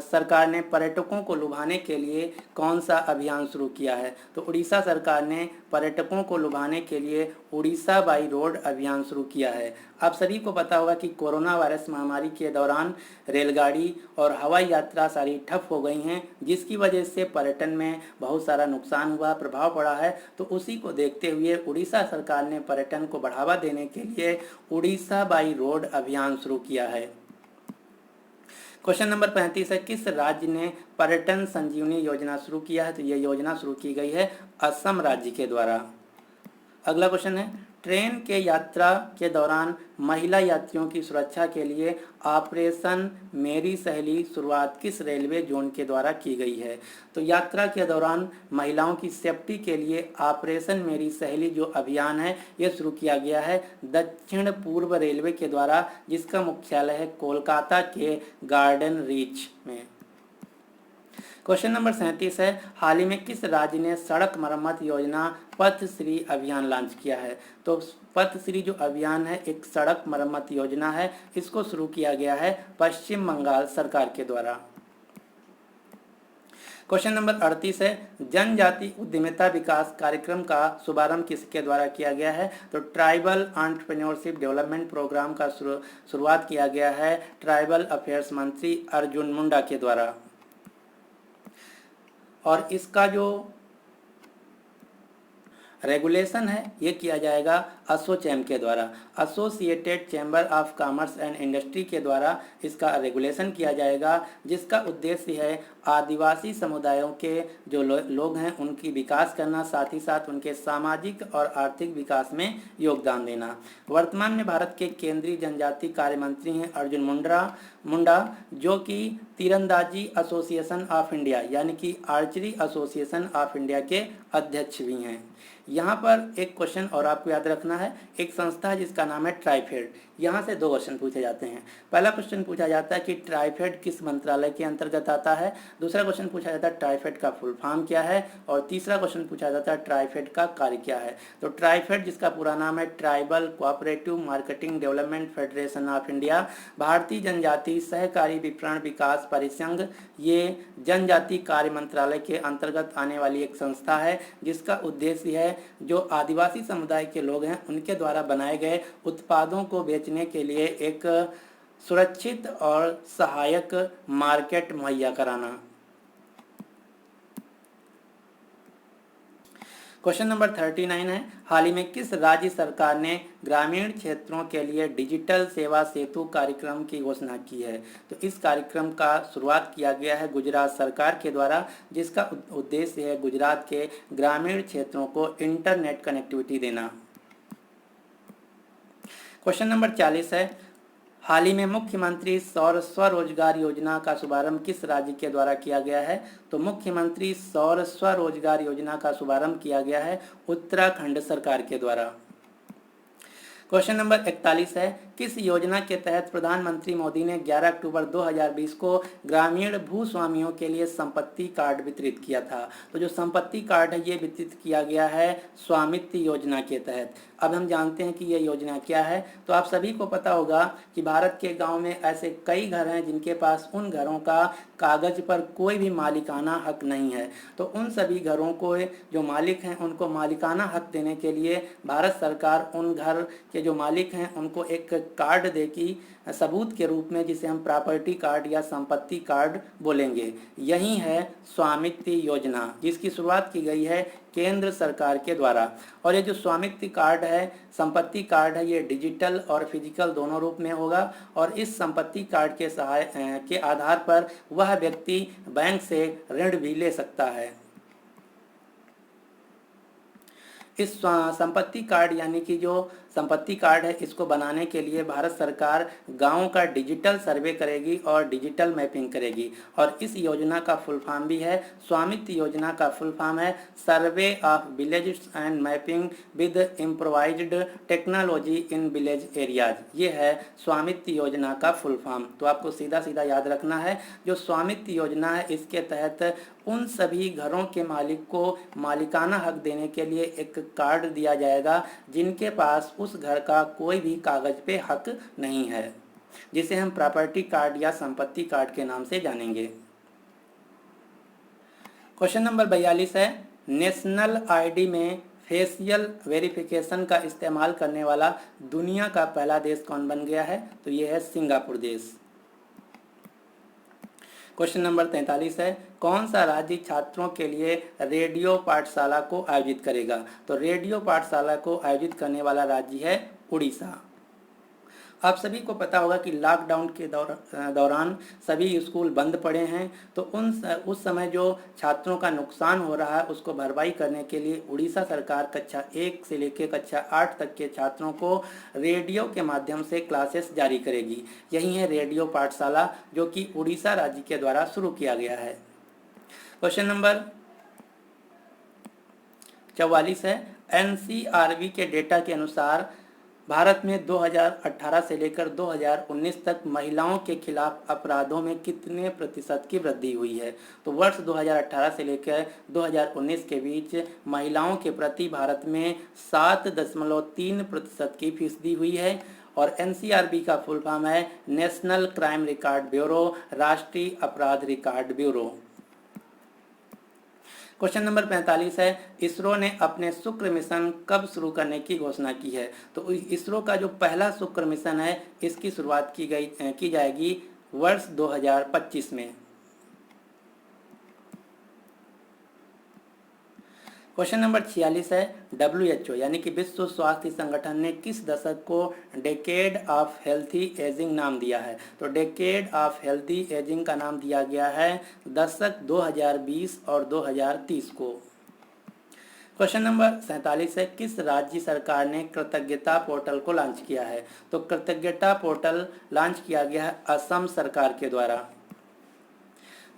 सरकार ने पर्यटकों को लुभाने के लिए कौन सा अभियान शुरू किया है? तो उड़ीसा सरकार ने पर्यटकों को लुभाने के लिए उड़ीसा बाई रोड अभियान शुरू किया है। आप सभी को पता होगा कि कोरोना वायरस महामारी के दौरान रेलगाड़ी और हवाई यात्रा सारी ठप हो गई हैं, जिसकी वजह से पर्यटन में बहुत सारा नुकसान हुआ, प्रभाव पड़ा है। तो उसी को देखते हुए उड़ीसा सरकार ने पर्यटन को बढ़ावा देने के लिए उड़ीसा बाई रोड अभियान शुरू किया है। क्वेश्चन नंबर 35 है, किस राज्य ने पर्यटन संजीवनी योजना शुरू किया है? तो यह योजना शुरू की गई है असम राज्य के द्वारा। अगला क्वेश्चन है, ट्रेन के यात्रा के दौरान महिला यात्रियों की सुरक्षा के लिए ऑपरेशन मेरी सहेली शुरुआत किस रेलवे जोन के द्वारा की गई है? तो यात्रा के दौरान महिलाओं की सेफ्टी के लिए ऑपरेशन मेरी सहेली जो अभियान है, यह शुरू किया गया है दक्षिण पूर्व रेलवे के द्वारा, जिसका मुख्यालय है कोलकाता के गार्डन रीच में। क्वेश्चन नंबर 37 है, हाल ही में किस राज्य ने सड़क मरम्मत योजना पथश्री अभियान लॉन्च किया है? तो पथश्री जो अभियान है एक सड़क मरम्मत योजना है, इसको शुरू किया गया है पश्चिम बंगाल सरकार के द्वारा। क्वेश्चन नंबर 38 है, जनजाति उद्यमिता विकास कार्यक्रम का शुभारंभ किसके द्वारा किया गया है? तो ट्राइबल एंटरप्रेन्योरशिप डेवलपमेंट प्रोग्राम का शुरुआत किया गया है ट्राइबल अफेयर्स मंत्री अर्जुन मुंडा के द्वारा। और इसका जो रेगुलेशन है ये किया जाएगा एसोचैम के द्वारा, associated chamber of commerce and industry के द्वारा इसका रेगुलेशन किया जाएगा, जिसका उद्देश्य है आदिवासी समुदायों के जो लोग हैं उनकी विकास करना, साथ ही साथ उनके सामाजिक और आर्थिक विकास में योगदान देना। वर्तमान में भारत के केंद्रीय जनजाति कार्य मंत्री हैं अर्जुन मुंडा, जो कि तीरंदाजी एसोसिएशन ऑफ इंडिया यानी कि आर्चरी एसोसिएशन ऑफ इंडिया के अध्यक्ष भी हैं। यहाँ पर एक क्वेश्चन और आपको याद रखना है, एक संस्था है जिसका नाम है ट्राइफेड। यहाँ से 2 क्वेश्चन पूछे जाते हैं। पहला क्वेश्चन पूछा जाता है कि ट्राइफेड किस मंत्रालय के अंतर्गत आता है, दूसरा क्वेश्चन पूछा जाता है ट्राइफेड का फुल फॉर्म क्या है, और तीसरा क्वेश्चन पूछा जाता है ट्राइफेड का कार्य क्या है। तो ट्राइफेड जिसका पूरा नाम है tribal cooperative marketing development federation of India, भारतीय जनजाति सहकारी विपणन विकास परिसंघ, ये जनजाति कार्य मंत्रालय के अंतर्गत आने वाली एक संस्था है जिसका उद्देश्य है है जो आदिवासी समुदाय के लोग हैं उनके द्वारा बनाए गए उत्पादों को बेचने के लिए एक सुरक्षित और सहायक मार्केट मुहैया कराना। क्वेश्चन नंबर 39 है, हाल ही में किस राज्य सरकार ने ग्रामीण क्षेत्रों के लिए डिजिटल सेवा सेतु कार्यक्रम की घोषणा की है? तो इस कार्यक्रम का शुरुआत किया गया है गुजरात सरकार के द्वारा, जिसका उद्देश्य है गुजरात के ग्रामीण क्षेत्रों को इंटरनेट कनेक्टिविटी देना। क्वेश्चन नंबर 40 है, हाल ही में मुख्यमंत्री सौर स्वरोजगार योजना का शुभारंभ किस राज्य के द्वारा किया गया है? तो मुख्यमंत्री सौर स्वरोजगार योजना का शुभारंभ किया गया है उत्तराखंड सरकार के द्वारा। क्वेश्चन नंबर 41 है, किस योजना के तहत प्रधानमंत्री मोदी ने 11 अक्टूबर 2020 को ग्रामीण भूस्वामियों के लिए संपत्ति कार्ड वितरित किया था? तो जो संपत्ति कार्ड है ये वितरित किया गया है स्वामित्व योजना के तहत। अब हम जानते हैं कि ये योजना क्या है। तो आप सभी को पता होगा कि भारत के गांव में ऐसे कई घर हैं जिनके पास उन घरों का कागज पर कोई भी मालिकाना हक नहीं है। तो उन सभी घरों को जो मालिक हैं उनको मालिकाना हक देने के लिए भारत सरकार उन घर के जो मालिक हैं उनको एक कार्ड देगी सबूत के रूप में, जिसे हम प्रॉपर्टी कार्ड या संपत्ति कार्ड बोलेंगे। यही है स्वामित्व योजना, जिसकी शुरुआत की गई है केंद्र सरकार के द्वारा। और ये जो स्वामित्व कार्ड है, संपत्ति कार्ड है, ये डिजिटल और फिजिकल दोनों रूप में होगा। और इस संपत्ति कार्ड के आधार पर वह व्यक्ति बैंक से ऋण भी ले सकता है। इस संपत्ति कार्ड यानी कि जो संपत्ति कार्ड है इसको बनाने के लिए भारत सरकार गाँव का डिजिटल सर्वे करेगी और डिजिटल मैपिंग करेगी। और इस योजना का फुल फॉर्म भी है, स्वामित्व योजना का फुल फॉर्म है survey of village and mapping with improvised technology in village areas. ये है स्वामित्व योजना का फुल फॉर्म। तो आपको सीधा सीधा याद रखना है, जो स्वामित्व योजना है इसके तहत उन सभी घरों के मालिक को मालिकाना हक देने के लिए एक कार्ड दिया जाएगा जिनके पास उस घर का कोई भी कागज पे हक नहीं है, जिसे हम प्रॉपर्टी कार्ड या संपत्ति कार्ड के नाम से जानेंगे। क्वेश्चन नंबर 42 है, नेशनल आईडी में फेशियल वेरिफिकेशन का इस्तेमाल करने वाला दुनिया का पहला देश कौन बन गया है? तो यह है सिंगापुर देश। क्वेश्चन नंबर 43 है, कौन सा राज्य छात्रों के लिए रेडियो पाठशाला को आयोजित करेगा? तो रेडियो पाठशाला को आयोजित करने वाला राज्य है उड़ीसा। आप सभी को पता होगा कि लॉकडाउन के दौरान सभी स्कूल बंद पड़े हैं। तो उस समय जो छात्रों का नुकसान हो रहा है उसको भरपाई करने के लिए उड़ीसा सरकार कक्षा 1 से लेकर कक्षा 8 तक के छात्रों को रेडियो के माध्यम से क्लासेस जारी करेगी। यही है रेडियो पाठशाला, जो कि उड़ीसा राज्य के द्वारा शुरू किया गया है। क्वेश्चन नंबर 44 है, NCRB के डेटा के अनुसार भारत में 2018 से लेकर 2019 तक महिलाओं के खिलाफ अपराधों में कितने प्रतिशत की वृद्धि हुई है? तो वर्ष 2018 से लेकर 2019 के बीच महिलाओं के प्रति भारत में 7.3% की फीसदी हुई है। और NCRB का फुल फॉर्म है नेशनल क्राइम रिकॉर्ड ब्यूरो, राष्ट्रीय अपराध रिकॉर्ड ब्यूरो। क्वेश्चन नंबर 45 है, इसरो ने अपने शुक्र मिशन कब शुरू करने की घोषणा की है? तो इसरो का जो पहला शुक्र मिशन है इसकी शुरुआत की जाएगी वर्ष 2025 में। क्वेश्चन नंबर 46 है, WHO यानी कि विश्व स्वास्थ्य संगठन ने किस दशक को डेकेड ऑफ हेल्थी एजिंग नाम दिया है? तो डेकेड ऑफ हेल्थी एजिंग का नाम दिया गया है दशक 2020 और 2030 को। क्वेश्चन नंबर 47 है, किस राज्य सरकार ने कृतज्ञता पोर्टल को लॉन्च किया है? तो कृतज्ञता पोर्टल लॉन्च किया गया है असम सरकार के द्वारा।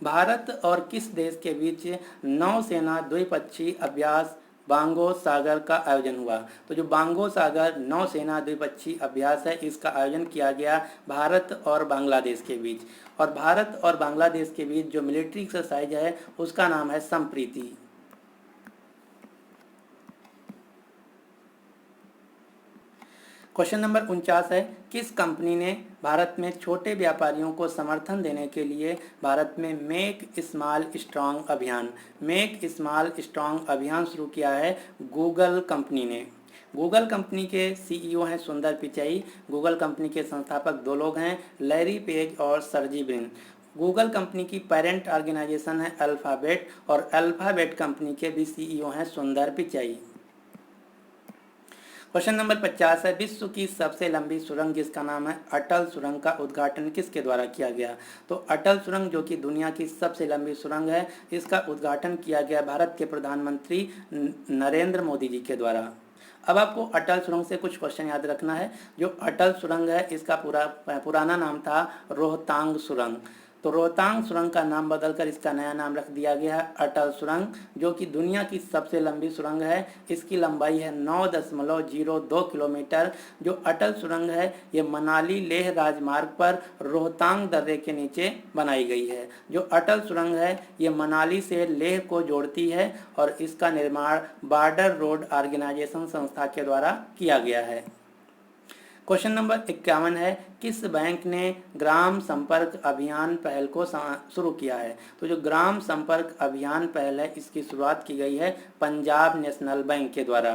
भारत और किस देश के बीच नौसेना द्विपक्षीय अभ्यास बांगो सागर का आयोजन हुआ? तो जो बांगो सागर नौसेना द्विपक्षीय अभ्यास है इसका आयोजन किया गया भारत और बांग्लादेश के बीच। और भारत और बांग्लादेश के बीच जो मिलिट्री एक्सरसाइज है उसका नाम है संप्रीति। क्वेश्चन नंबर 49 है, किस कंपनी ने भारत में छोटे व्यापारियों को समर्थन देने के लिए भारत में मेक स्मॉल स्ट्रांग अभियान शुरू किया है? गूगल कंपनी ने। गूगल कंपनी के सीईओ हैं सुंदर पिचाई। गूगल कंपनी के संस्थापक दो लोग हैं, लैरी पेज और सर्जी ब्रिन। गूगल कंपनी की पेरेंट ऑर्गेनाइजेशन है अल्फ़ाबेट, और अल्फ़ाबेट कंपनी के भी सीईओ हैं सुंदर पिचाई। क्वेश्चन नंबर 50 है, विश्व की सबसे लंबी सुरंग जिसका नाम है अटल सुरंग का उद्घाटन किसके द्वारा किया गया? तो अटल सुरंग जो कि दुनिया की सबसे लंबी सुरंग है, इसका उद्घाटन किया गया भारत के प्रधानमंत्री नरेंद्र मोदी जी के द्वारा। अब आपको अटल सुरंग से कुछ क्वेश्चन याद रखना है। जो अटल सुरंग है इसका पुराना नाम था रोहतांग सुरंग। तो रोहतांग सुरंग का नाम बदलकर इसका नया नाम रख दिया गया है अटल सुरंग, जो कि दुनिया की सबसे लंबी सुरंग है। इसकी लंबाई है 9.02 किलोमीटर। जो अटल सुरंग है ये मनाली लेह राजमार्ग पर रोहतांग दर्रे के नीचे बनाई गई है। जो अटल सुरंग है ये मनाली से लेह को जोड़ती है और इसका निर्माण बॉर्डर रोड ऑर्गेनाइजेशन संस्था के द्वारा किया गया है। क्वेश्चन नंबर 51 है, किस बैंक ने ग्राम संपर्क अभियान पहल को शुरू किया है? तो जो ग्राम संपर्क अभियान पहल है इसकी शुरुआत की गई है पंजाब नेशनल बैंक के द्वारा।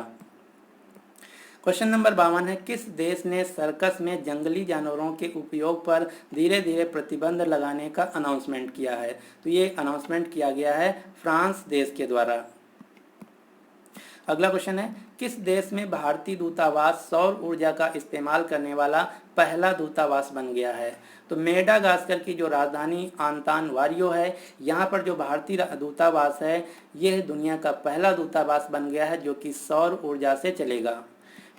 क्वेश्चन नंबर 52 है, किस देश ने सर्कस में जंगली जानवरों के उपयोग पर धीरे धीरे प्रतिबंध लगाने का अनाउंसमेंट किया है? तो ये अनाउंसमेंट किया गया है फ्रांस देश के द्वारा। अगला क्वेश्चन है, किस देश में भारतीय दूतावास सौर ऊर्जा का इस्तेमाल करने वाला पहला दूतावास बन गया है? तो मेडागास्कर की जो राजधानी आंतानवारियो है, यहाँ पर जो भारतीय दूतावास है यह दुनिया का पहला दूतावास बन गया है जो कि सौर ऊर्जा से चलेगा।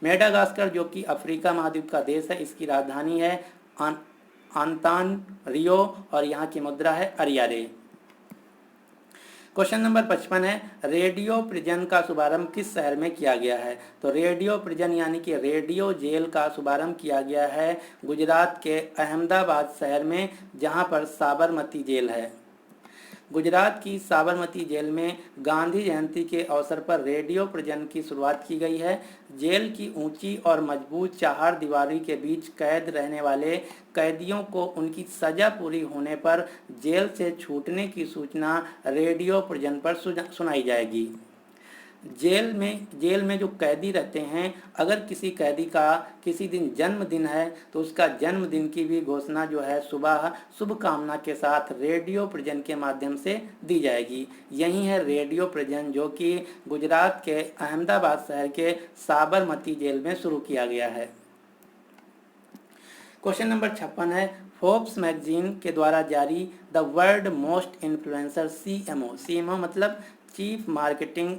मेडागास्कर जो कि अफ्रीका महाद्वीप का देश है, इसकी राजधानी है आंतानरियो और यहाँ की मुद्रा है अरियारे। क्वेश्चन नंबर 55 है, रेडियो प्रिजन का शुभारंभ किस शहर में किया गया है? तो रेडियो प्रिजन यानी कि रेडियो जेल का शुभारंभ किया गया है गुजरात के अहमदाबाद शहर में, जहां पर साबरमती जेल है। गुजरात की साबरमती जेल में गांधी जयंती के अवसर पर रेडियो प्रिजन की शुरुआत की गई है। जेल की ऊंची और मजबूत चार दीवारी के बीच कैद रहने वाले कैदियों को उनकी सजा पूरी होने पर जेल से छूटने की सूचना रेडियो प्रिजन पर सुनाई जाएगी। जेल में जो कैदी रहते हैं, अगर किसी कैदी का किसी दिन जन्मदिन है तो उसका जन्मदिन की भी घोषणा जो है सुबह शुभकामना के साथ रेडियो प्रिजन के माध्यम से दी जाएगी। यही है रेडियो प्रिजन जो कि गुजरात के अहमदाबाद शहर के साबरमती जेल में शुरू किया गया है। क्वेश्चन नंबर 56 है, फोर्ब्स मैगजीन के द्वारा जारी the world most influencer CMO मतलब चीफ मार्केटिंग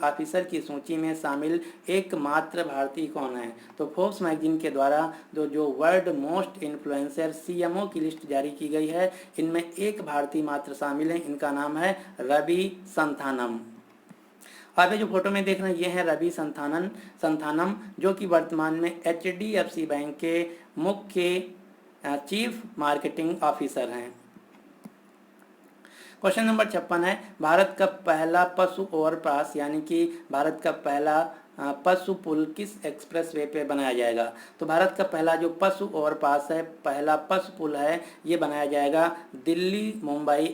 ऑफिसर की सूची में शामिल एकमात्र भारतीय कौन है? तो फोर्ब्स मैगजीन के द्वारा जो वर्ल्ड मोस्ट इन्फ्लुएंसर सीएमओ की लिस्ट जारी की गई है, इनमें एक भारतीय मात्र शामिल है, इनका नाम है रवि संथानम। आप ये जो फोटो में देख रहे हैं ये है रवि संथानम जो कि वर्तमान में HDFC बैंक के मुख्य चीफ मार्केटिंग ऑफिसर हैं। क्वेश्चन नंबर 56 है, भारत का पहला पशु ओवरपास यानी कि भारत का पहला पशु पुल किस एक्सप्रेसवे पे बनाया जाएगा? तो भारत का पहला जो पशु ओवरपास है, पहला पशु पुल है, ये बनाया जाएगा दिल्ली मुंबई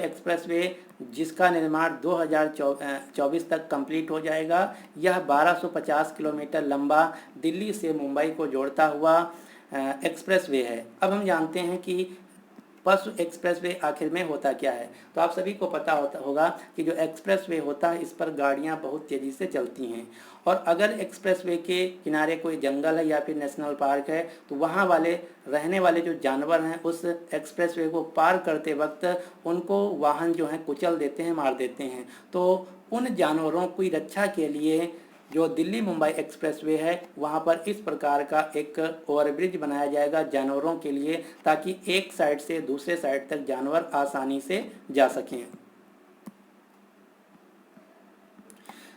एक्सप्रेसवे जिसका निर्माण 2024 तक कंप्लीट हो जाएगा। यह 1250 किलोमीटर लंबा दिल्ली से मुंबई को जोड़ता हुआ एक्सप्रेसवे है। अब हम जानते हैं कि पशु एक्सप्रेसवे आखिर में होता क्या है। तो आप सभी को पता होगा कि जो एक्सप्रेसवे होता है इस पर गाड़ियां बहुत तेज़ी से चलती हैं, और अगर एक्सप्रेसवे के किनारे कोई जंगल है या फिर नेशनल पार्क है तो वहां रहने वाले जो जानवर हैं उस एक्सप्रेसवे को पार करते वक्त उनको वाहन जो हैं कुचल देते हैं, मार देते हैं। तो उन जानवरों की रक्षा के लिए जो दिल्ली मुंबई एक्सप्रेसवे है वहाँ पर इस प्रकार का एक ओवरब्रिज बनाया जाएगा जानवरों के लिए, ताकि एक साइड से दूसरे साइड तक जानवर आसानी से जा सकें।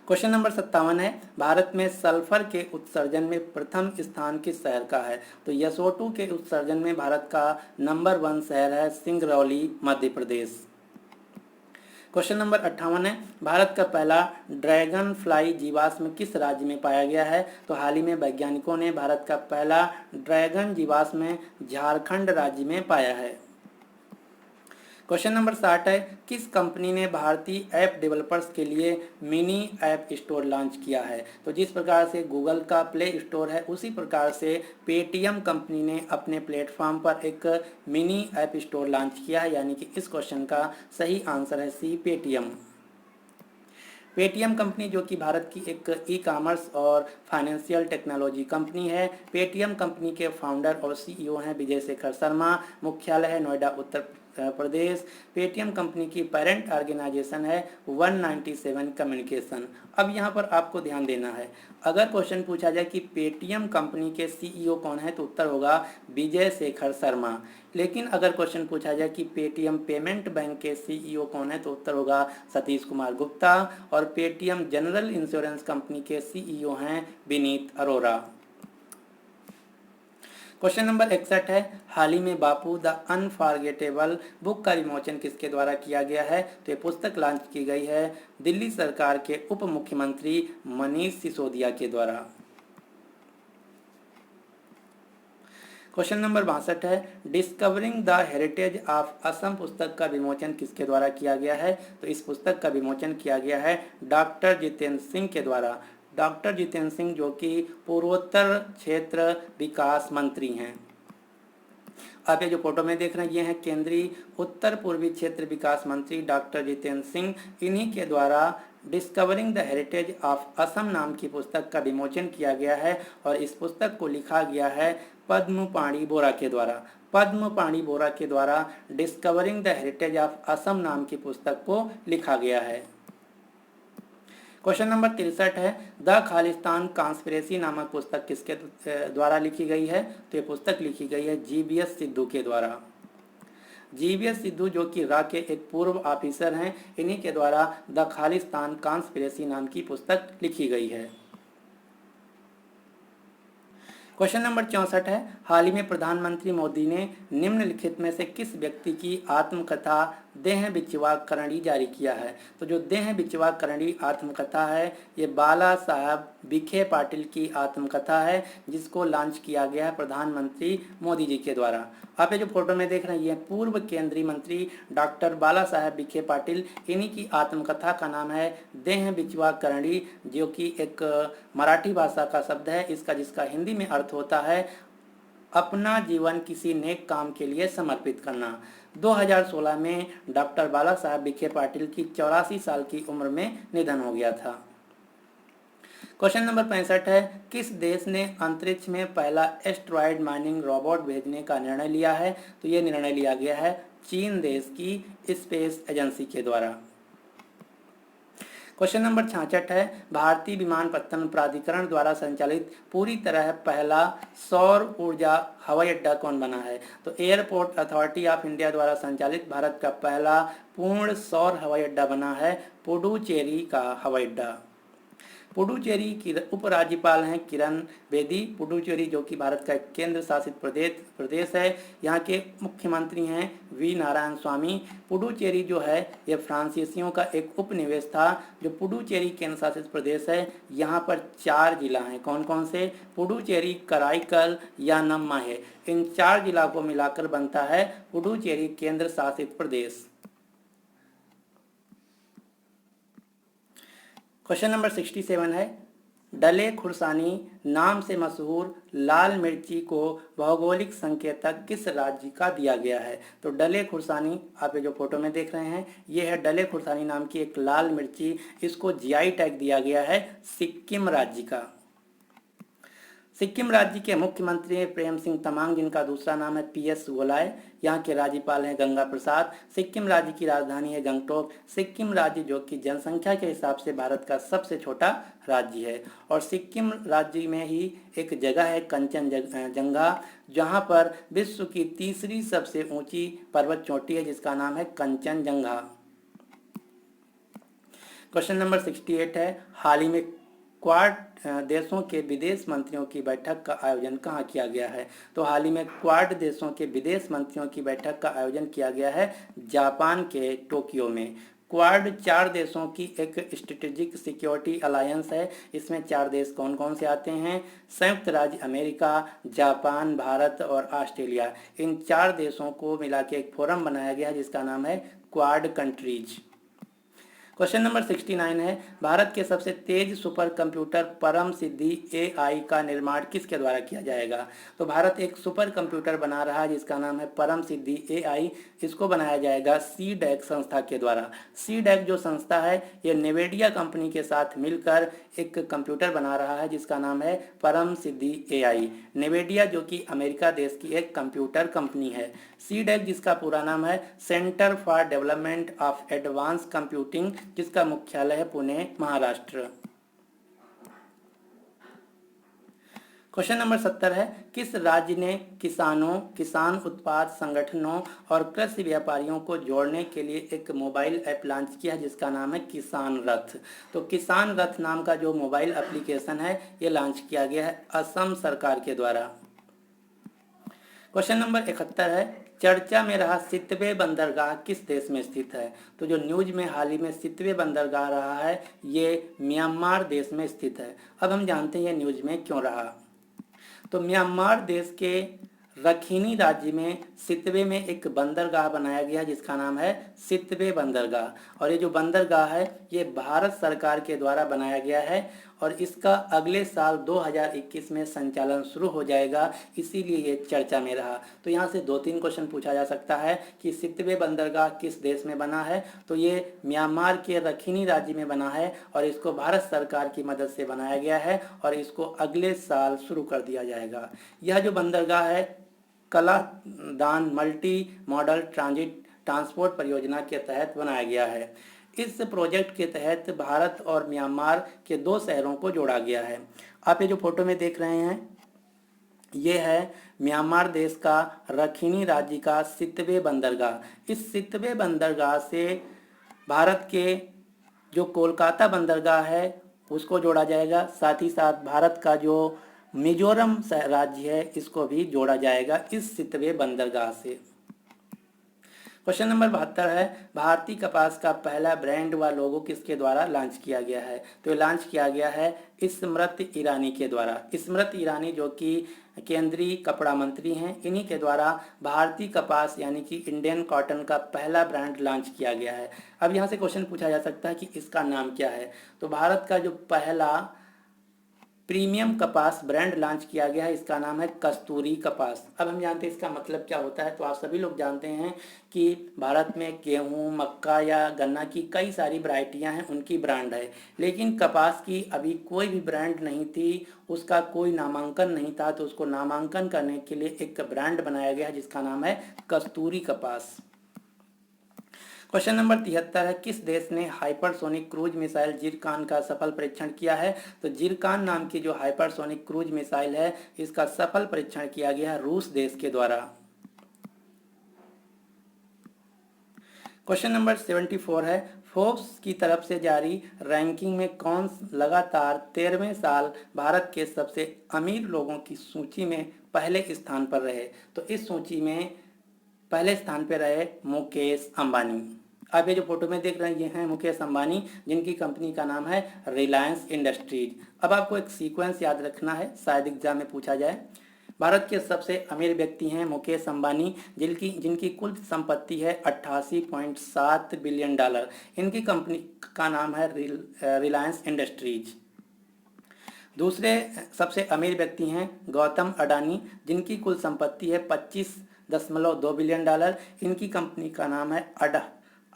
क्वेश्चन नंबर 57 है, भारत में सल्फर के उत्सर्जन में प्रथम स्थान किस शहर का है? तो SO2 के उत्सर्जन में भारत का नंबर 1 शहर है सिंगरौली, मध्य प्रदेश। क्वेश्चन नंबर 58 है, भारत का पहला ड्रैगन फ्लाई जीवाश्म किस राज्य में पाया गया है? तो हाल ही में वैज्ञानिकों ने भारत का पहला ड्रैगन जीवाश्म झारखंड राज्य में पाया है। क्वेश्चन नंबर 60 है, किस कंपनी ने भारतीय ऐप डेवलपर्स के लिए मिनी ऐप स्टोर लॉन्च किया है? तो जिस प्रकार से गूगल का प्ले स्टोर है, उसी प्रकार से पेटीएम कंपनी ने अपने प्लेटफॉर्म पर एक मिनी ऐप स्टोर लॉन्च किया है, यानी कि इस क्वेश्चन का सही आंसर है सी, पेटीएम। पेटीएम कंपनी जो कि भारत की एक ई कॉमर्स और फाइनेंशियल टेक्नोलॉजी कंपनी है। पेटीएम कंपनी के फाउंडर और सीईओ हैं विजय शेखर शर्मा। मुख्यालय है नोएडा, उत्तर प्रदेश। पेटीएम कंपनी की पेरेंट ऑर्गेनाइजेशन है 197 कम्युनिकेशन। अब यहाँ पर आपको ध्यान देना है, अगर क्वेश्चन पूछा जाए कि पेटीएम कंपनी के सीईओ कौन है, तो उत्तर होगा विजय शेखर शर्मा। लेकिन अगर क्वेश्चन पूछा जाए कि पेटीएम पेमेंट बैंक के सीईओ कौन है, तो उत्तर होगा सतीश कुमार गुप्ता। और पेटीएम जनरल इंश्योरेंस कंपनी के सीईओ हैं विनीत अरोरा। क्वेश्चन नंबर 61 है, हाल ही में बापू द अनफॉरगेटेबल बुक का विमोचन किसके द्वारा किया गया है? तो ये पुस्तक लॉन्च की गई है दिल्ली सरकार के उप मुख्यमंत्री मनीष सिसोदिया के द्वारा। क्वेश्चन नंबर 62 है, discovering the heritage of Assam पुस्तक का विमोचन किसके द्वारा किया गया है? तो इस पुस्तक का विमोचन किया गया है डॉक्टर जितेंद्र सिंह के द्वारा। डॉक्टर जितेंद्र सिंह जो कि पूर्वोत्तर क्षेत्र विकास मंत्री हैं। आप ये जो फोटो में देख रहे हैं, ये हैं केंद्रीय उत्तर पूर्वी क्षेत्र विकास मंत्री डॉक्टर जितेंद्र सिंह। इन्हीं के द्वारा discovering the heritage of Assam नाम की पुस्तक का विमोचन किया गया है और इस पुस्तक को लिखा गया है पद्मपाणि बोरा के द्वारा। पद्मपाणि बोरा के द्वारा discovering the heritage of Assam नाम की पुस्तक को लिखा गया है। क्वेश्चन नंबर 63 है, द खालिस्तान कॉन्स्पिरेसी नामक पुस्तक किसके द्वारा लिखी गई है? तो ये पुस्तक लिखी गई है जीबीएस सिद्धू के द्वारा। जीबीएस सिद्धू जो कि रा के एक पूर्व ऑफिसर हैं, इन्हीं के द्वारा द खालिस्तान कॉन्स्पिरेसी नाम की पुस्तक लिखी गई है। क्वेश्चन नंबर 64 है, हाल ही में प्रधानमंत्री मोदी ने निम्नलिखित में से किस व्यक्ति की आत्मकथा देह बिचवा करणी जारी किया है? तो जो देह बिचवा करणी आत्मकथा है, ये बाला साहब विखे पाटिल की आत्मकथा है, जिसको लॉन्च किया गया है प्रधानमंत्री मोदी जी के द्वारा। आप ये जो फोटो में देख रहे हैं, ये पूर्व केंद्रीय मंत्री डॉक्टर बाला साहब विखे पाटिल। इन्हीं की आत्मकथा का नाम है देह बिचवा करणी, जो कि एक मराठी भाषा का शब्द है। इसका जिसका हिंदी में अर्थ होता है अपना जीवन किसी नेक काम के लिए समर्पित करना। 2016 में डॉक्टर बाला साहब विखे पाटिल की 84 साल की उम्र में निधन हो गया था। क्वेश्चन नंबर 65 है, किस देश ने अंतरिक्ष में पहला एस्ट्रॉयड माइनिंग रोबोट भेजने का निर्णय लिया है? तो ये निर्णय लिया गया है चीन देश की स्पेस एजेंसी के द्वारा। क्वेश्चन नंबर 66 है, भारतीय विमानपत्तन प्राधिकरण द्वारा संचालित पूरी तरह पहला सौर ऊर्जा हवाई अड्डा कौन बना है? तो एयरपोर्ट अथॉरिटी ऑफ इंडिया द्वारा संचालित भारत का पहला पूर्ण सौर हवाई अड्डा बना है पुडुचेरी का हवाई अड्डा। पुडुचेरी की उपराज्यपाल हैं किरण बेदी। पुडुचेरी जो कि भारत का एक केंद्र शासित प्रदेश है। यहाँ के मुख्यमंत्री हैं वी नारायण स्वामी। पुडुचेरी जो है ये फ्रांसीसियों का एक उपनिवेश था। जो पुडुचेरी केंद्र शासित प्रदेश है, यहाँ पर 4 जिला हैं। कौन कौन से? पुडुचेरी, कराईकल, यानम्मा है। इन 4 जिला को मिलाकर बनता है पुडुचेरी केंद्र शासित प्रदेश। क्वेश्चन नंबर 67 है, डले खुर्सानी नाम से मशहूर लाल मिर्ची को भौगोलिक संकेतक किस राज्य का दिया गया है? तो डले खुर्सानी, आप ये जो फोटो में देख रहे हैं, ये है डले खुर्सानी नाम की एक लाल मिर्ची। इसको जीआई टैग दिया गया है सिक्किम राज्य का। सिक्किम राज्य के मुख्यमंत्री हैं प्रेम सिंह तमांग, जिनका दूसरा नाम है पीएस गोलाय। यहाँ के राज्यपाल हैं गंगा प्रसाद। सिक्किम राज्य की राजधानी है गंगटोक। सिक्किम राज्य जो कि जनसंख्या के हिसाब से भारत का सबसे छोटा राज्य है। और सिक्किम राज्य में ही एक जगह है कंचनजंगा, जहाँ पर विश्व की तीसरी सबसे ऊंची पर्वत चोटी है, जिसका नाम है कंचनजंगा। क्वेश्चन नंबर 68 है, हाल ही में क्वाड देशों के विदेश मंत्रियों की बैठक का आयोजन कहाँ किया गया है? तो हाल ही में क्वाड देशों के विदेश मंत्रियों की बैठक का आयोजन किया गया है जापान के टोक्यो में। क्वाड 4 देशों की एक स्ट्रेटेजिक सिक्योरिटी अलायंस है। इसमें 4 देश कौन कौन से आते हैं? संयुक्त राज्य अमेरिका, जापान, भारत और ऑस्ट्रेलिया। इन 4 देशों को मिला के एक फोरम बनाया गया जिसका नाम है क्वाड कंट्रीज। क्वेश्चन नंबर 69 है, भारत के सबसे तेज सुपर कंप्यूटर परम सिद्धि AI का निर्माण किसके द्वारा किया जाएगा? तो भारत एक सुपर कंप्यूटर बना रहा है जिसका नाम है परम सिद्धि AI। इसको बनाया जाएगा CDAC संस्था के द्वारा। CDAC जो संस्था है ये नेवेडिया कंपनी के साथ मिलकर एक कंप्यूटर बना रहा है जिसका नाम है परम सिद्धि AI। नेवेडिया जो कि अमेरिका देश की एक कंप्यूटर कंपनी है। CDAC जिसका पूरा नाम है centre for development of advance computing, जिसका मुख्यालय है पुणे, महाराष्ट्र। क्वेश्चन नंबर 70 है, किस राज्य ने किसानों, किसान उत्पाद संगठनों और कृषि व्यापारियों को जोड़ने के लिए एक मोबाइल ऐप लॉन्च किया है जिसका नाम है किसान रथ? तो किसान रथ नाम का जो मोबाइल एप्लीकेशन है ये लॉन्च किया गया है असम सरकार के द्वारा। क्वेश्चन नंबर 71 है, चर्चा में रहा सितवे बंदरगाह किस देश में स्थित है? तो जो न्यूज में हाल ही में सितवे बंदरगाह रहा है ये म्यांमार देश में स्थित है। अब हम जानते हैं ये न्यूज में क्यों रहा। तो म्यांमार देश के रखीनी राज्य में सितवे में एक बंदरगाह बनाया गया जिसका नाम है सितवे बंदरगाह। और ये जो बंदरगाह है ये भारत सरकार के द्वारा बनाया गया है और इसका अगले साल 2021 में संचालन शुरू हो जाएगा, इसीलिए ये चर्चा में रहा। तो यहाँ से 2-3 क्वेश्चन पूछा जा सकता है कि सितवे बंदरगाह किस देश में बना है? तो ये म्यांमार के रखीनी राज्य में बना है और इसको भारत सरकार की मदद से बनाया गया है और इसको अगले साल शुरू कर दिया जाएगा। यह जो बंदरगाह है कलादान मल्टी मॉडल ट्रांसपोर्ट परियोजना के तहत बनाया गया है। इस प्रोजेक्ट के तहत भारत और म्यांमार के 2 शहरों को जोड़ा गया है। आप ये जो फोटो में देख रहे हैं ये है म्यांमार देश का रखीनी राज्य का सितवे बंदरगाह। इस सितवे बंदरगाह से भारत के जो कोलकाता बंदरगाह है उसको जोड़ा जाएगा, साथ ही साथ भारत का जो मिजोरम राज्य है इसको भी जोड़ा जाएगा इस सितवे बंदरगाह से। क्वेश्चन नंबर 72 है, भारतीय कपास का पहला ब्रांड व लोगो किसके द्वारा लॉन्च किया गया है? तो लॉन्च किया गया है स्मृति ईरानी के द्वारा। स्मृति ईरानी जो कि केंद्रीय कपड़ा मंत्री हैं, इन्हीं के द्वारा भारतीय कपास यानी कि इंडियन कॉटन का पहला ब्रांड लॉन्च किया गया है। अब यहाँ से क्वेश्चन पूछा जा सकता है कि इसका नाम क्या है? तो भारत का जो पहला प्रीमियम कपास ब्रांड लॉन्च किया गया है इसका नाम है कस्तूरी कपास। अब हम जानते हैं इसका मतलब क्या होता है। तो आप सभी लोग जानते हैं कि भारत में गेहूं, मक्का या गन्ना की कई सारी वैरायटियां हैं, उनकी ब्रांड है, लेकिन कपास की अभी कोई भी ब्रांड नहीं थी, उसका कोई नामांकन नहीं था। तो उसको नामांकन करने के लिए एक ब्रांड बनाया गया जिसका नाम है कस्तूरी कपास। क्वेश्चन नंबर 73 है, किस देश ने हाइपरसोनिक क्रूज मिसाइल जिरकान का सफल परीक्षण किया है? तो जिरकान नाम की जो हाइपरसोनिक क्रूज मिसाइल है इसका सफल परीक्षण किया गया है रूस देश के द्वारा। क्वेश्चन नंबर 74 है, फोर्ब्स की तरफ से जारी रैंकिंग में कौन लगातार 13वें साल भारत के सबसे अमीर लोगों की सूची में पहले स्थान पर रहे? तो इस सूची में पहले स्थान पर रहे मुकेश अंबानी। आप ये जो फोटो में देख रहे हैं ये हैं मुकेश अंबानी, जिनकी कंपनी का नाम है रिलायंस इंडस्ट्रीज। अब आपको एक सीक्वेंस याद रखना है, शायद एग्जाम में पूछा जाए। भारत के सबसे अमीर व्यक्ति हैं मुकेश अंबानी, जिनकी कुल संपत्ति है 88.7 बिलियन डॉलर। इनकी कंपनी का नाम है रिलायंस इंडस्ट्रीज। दूसरे सबसे अमीर व्यक्ति हैं गौतम अडानी, जिनकी कुल संपत्ति है 25.2 बिलियन डॉलर। इनकी कंपनी का नाम है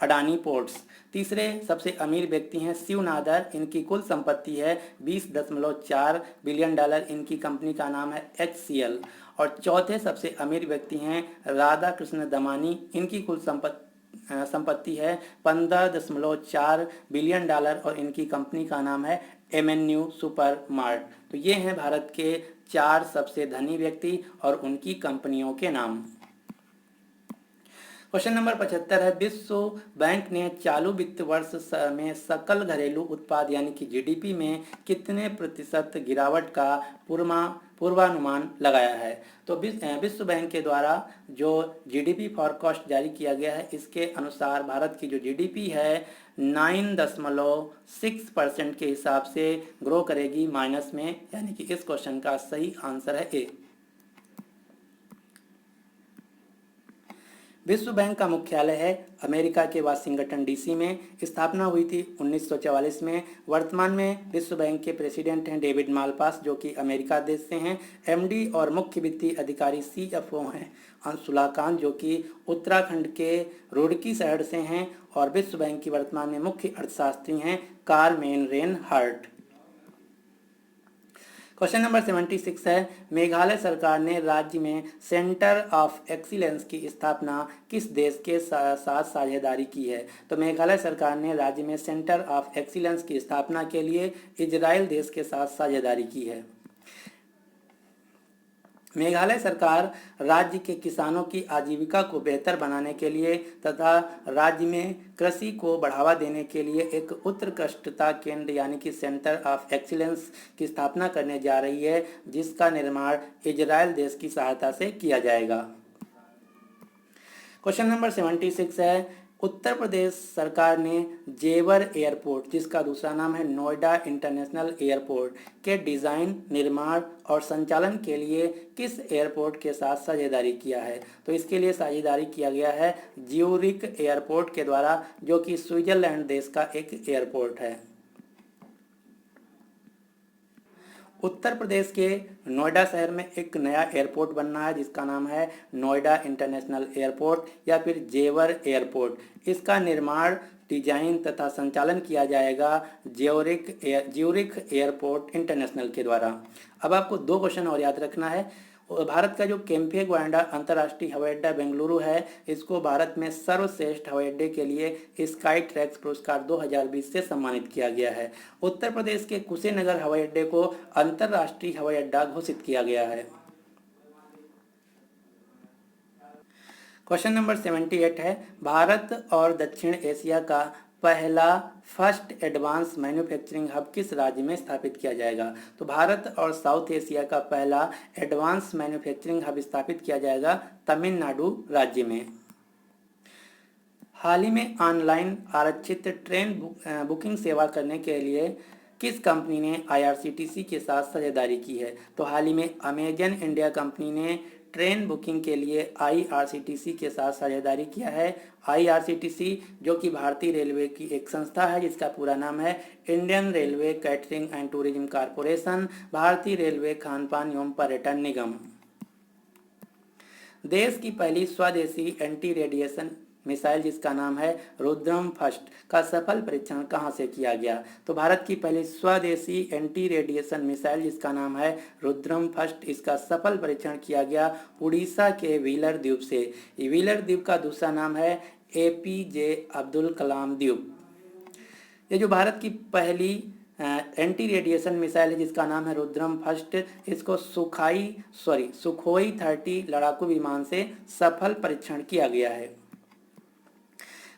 अडानी पोर्ट्स। तीसरे सबसे अमीर व्यक्ति हैं शिव नादर, इनकी कुल संपत्ति है 20.4 बिलियन डॉलर। इनकी कंपनी का नाम है HCL। और चौथे सबसे अमीर व्यक्ति हैं राधा कृष्ण दमानी, इनकी कुल संपत्ति है 15.4 बिलियन डॉलर और इनकी कंपनी का नाम है MNU सुपर मार्ट। तो ये हैं भारत के 4 सबसे धनी व्यक्ति और उनकी कंपनियों के नाम। क्वेश्चन नंबर 75 है, विश्व बैंक ने चालू वित्त वर्ष में सकल घरेलू उत्पाद यानी कि जीडीपी में कितने प्रतिशत गिरावट का पूर्वानुमान लगाया है। तो विश्व बैंक के द्वारा जो जीडीपी फॉरकास्ट जारी किया गया है, इसके अनुसार भारत की जो जीडीपी है 9.6% के हिसाब से ग्रो करेगी माइनस में, यानी कि इस क्वेश्चन का सही आंसर है ए। विश्व बैंक का मुख्यालय है अमेरिका के वाशिंगटन डीसी में। स्थापना हुई थी 1944 में। वर्तमान में विश्व बैंक के प्रेसिडेंट हैं डेविड मालपास, जो कि अमेरिका देश से हैं। एमडी और मुख्य वित्तीय अधिकारी सीएफओ हैं अंशुला कांत, जो कि उत्तराखंड के रुड़की शहर से हैं। और विश्व बैंक की वर्तमान में मुख्य अर्थशास्त्री हैं Carmen rain heart. Question number 76 है, मेघालय सरकार ने राज्य में सेंटर ऑफ एक्सीलेंस की स्थापना किस देश के साथ साझेदारी की है। तो मेघालय सरकार ने राज्य में सेंटर ऑफ एक्सीलेंस की स्थापना के लिए इजराइल देश के साथ साझेदारी की है। मेघालय सरकार राज्य के किसानों की आजीविका को बेहतर बनाने के लिए तथा राज्य में कृषि को बढ़ावा देने के लिए एक उत्कृष्टता केंद्र यानी कि सेंटर ऑफ एक्सीलेंस की स्थापना करने जा रही है, जिसका निर्माण इजराइल देश की सहायता से किया जाएगा। क्वेश्चन नंबर 76 है, उत्तर प्रदेश सरकार ने जेवर एयरपोर्ट, जिसका दूसरा नाम है नोएडा इंटरनेशनल एयरपोर्ट, के डिज़ाइन, निर्माण और संचालन के लिए किस एयरपोर्ट के साथ साझेदारी किया है। तो इसके लिए साझेदारी किया गया है ज्यूरिख एयरपोर्ट के द्वारा, जो कि स्विट्जरलैंड देश का एक एयरपोर्ट है। उत्तर प्रदेश के नोएडा शहर में एक नया एयरपोर्ट बनना है, जिसका नाम है नोएडा इंटरनेशनल एयरपोर्ट या फिर जेवर एयरपोर्ट। इसका निर्माण, डिजाइन तथा संचालन किया जाएगा ज्यूरिख एयरपोर्ट इंटरनेशनल के द्वारा। अब आपको दो क्वेश्चन और याद रखना है। भारत का जो केम्पे गोयंडा अंतर्राष्ट्रीय हवाई अड्डा बेंगलुरु है, इसको भारत में सर्वश्रेष्ठ हवाई अड्डे के लिए स्काई ट्रैक्स पुरस्कार 2020 से सम्मानित किया गया है। उत्तर प्रदेश के कुशीनगर हवाई अड्डे को अंतर्राष्ट्रीय हवाई अड्डा घोषित किया गया है। क्वेश्चन नंबर 78 है, भारत और दक्षिण एशिया का पहला फर्स्ट एडवांस मैन्युफैक्चरिंग हब किस राज्य में स्थापित किया जाएगा। तो भारत और साउथ एशिया का पहला एडवांस मैन्युफैक्चरिंग हब स्थापित किया जाएगा तमिलनाडु राज्य में। हाल ही में ऑनलाइन आरक्षित ट्रेन बुकिंग सेवा करने के लिए किस कंपनी ने आईआरसीटीसी के साथ साझेदारी की है। तो हाल ही में अमेजन इंडिया कंपनी ने ट्रेन बुकिंग के लिए आईआरसीटीसी के साथ साझेदारी किया है। आईआरसीटीसी जो कि भारतीय रेलवे की एक संस्था है, जिसका पूरा नाम है Indian railway catering and tourism corporation, भारतीय रेलवे खान पान एवं पर्यटन निगम। देश की पहली स्वदेशी एंटी रेडिएशन मिसाइल, जिसका नाम है रुद्रम फर्स्ट, का सफल परीक्षण कहां से किया गया। तो भारत की पहली स्वदेशी एंटी रेडिएशन मिसाइल, जिसका नाम है रुद्रम फर्स्ट, इसका सफल परीक्षण किया गया उड़ीसा के व्हीलर द्वीप से। व्हीलर द्वीप का दूसरा नाम है एपीजे अब्दुल कलाम द्वीप। ये जो भारत की पहली एंटी रेडिएशन मिसाइल है, जिसका नाम है रुद्रम फर्स्ट, इसको सुखोई 30 लड़ाकू विमान से सफल परीक्षण किया गया है।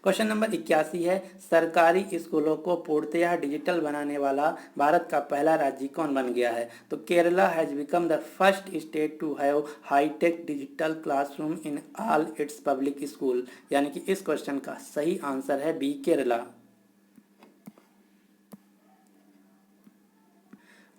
क्वेश्चन नंबर 81 है, सरकारी स्कूलों को पूर्णतः डिजिटल बनाने वाला भारत का पहला राज्य कौन बन गया है। तो Kerala has become the first state to have hi-tech digital classroom in all its public school, यानी कि इस क्वेश्चन का सही आंसर है बी, केरला।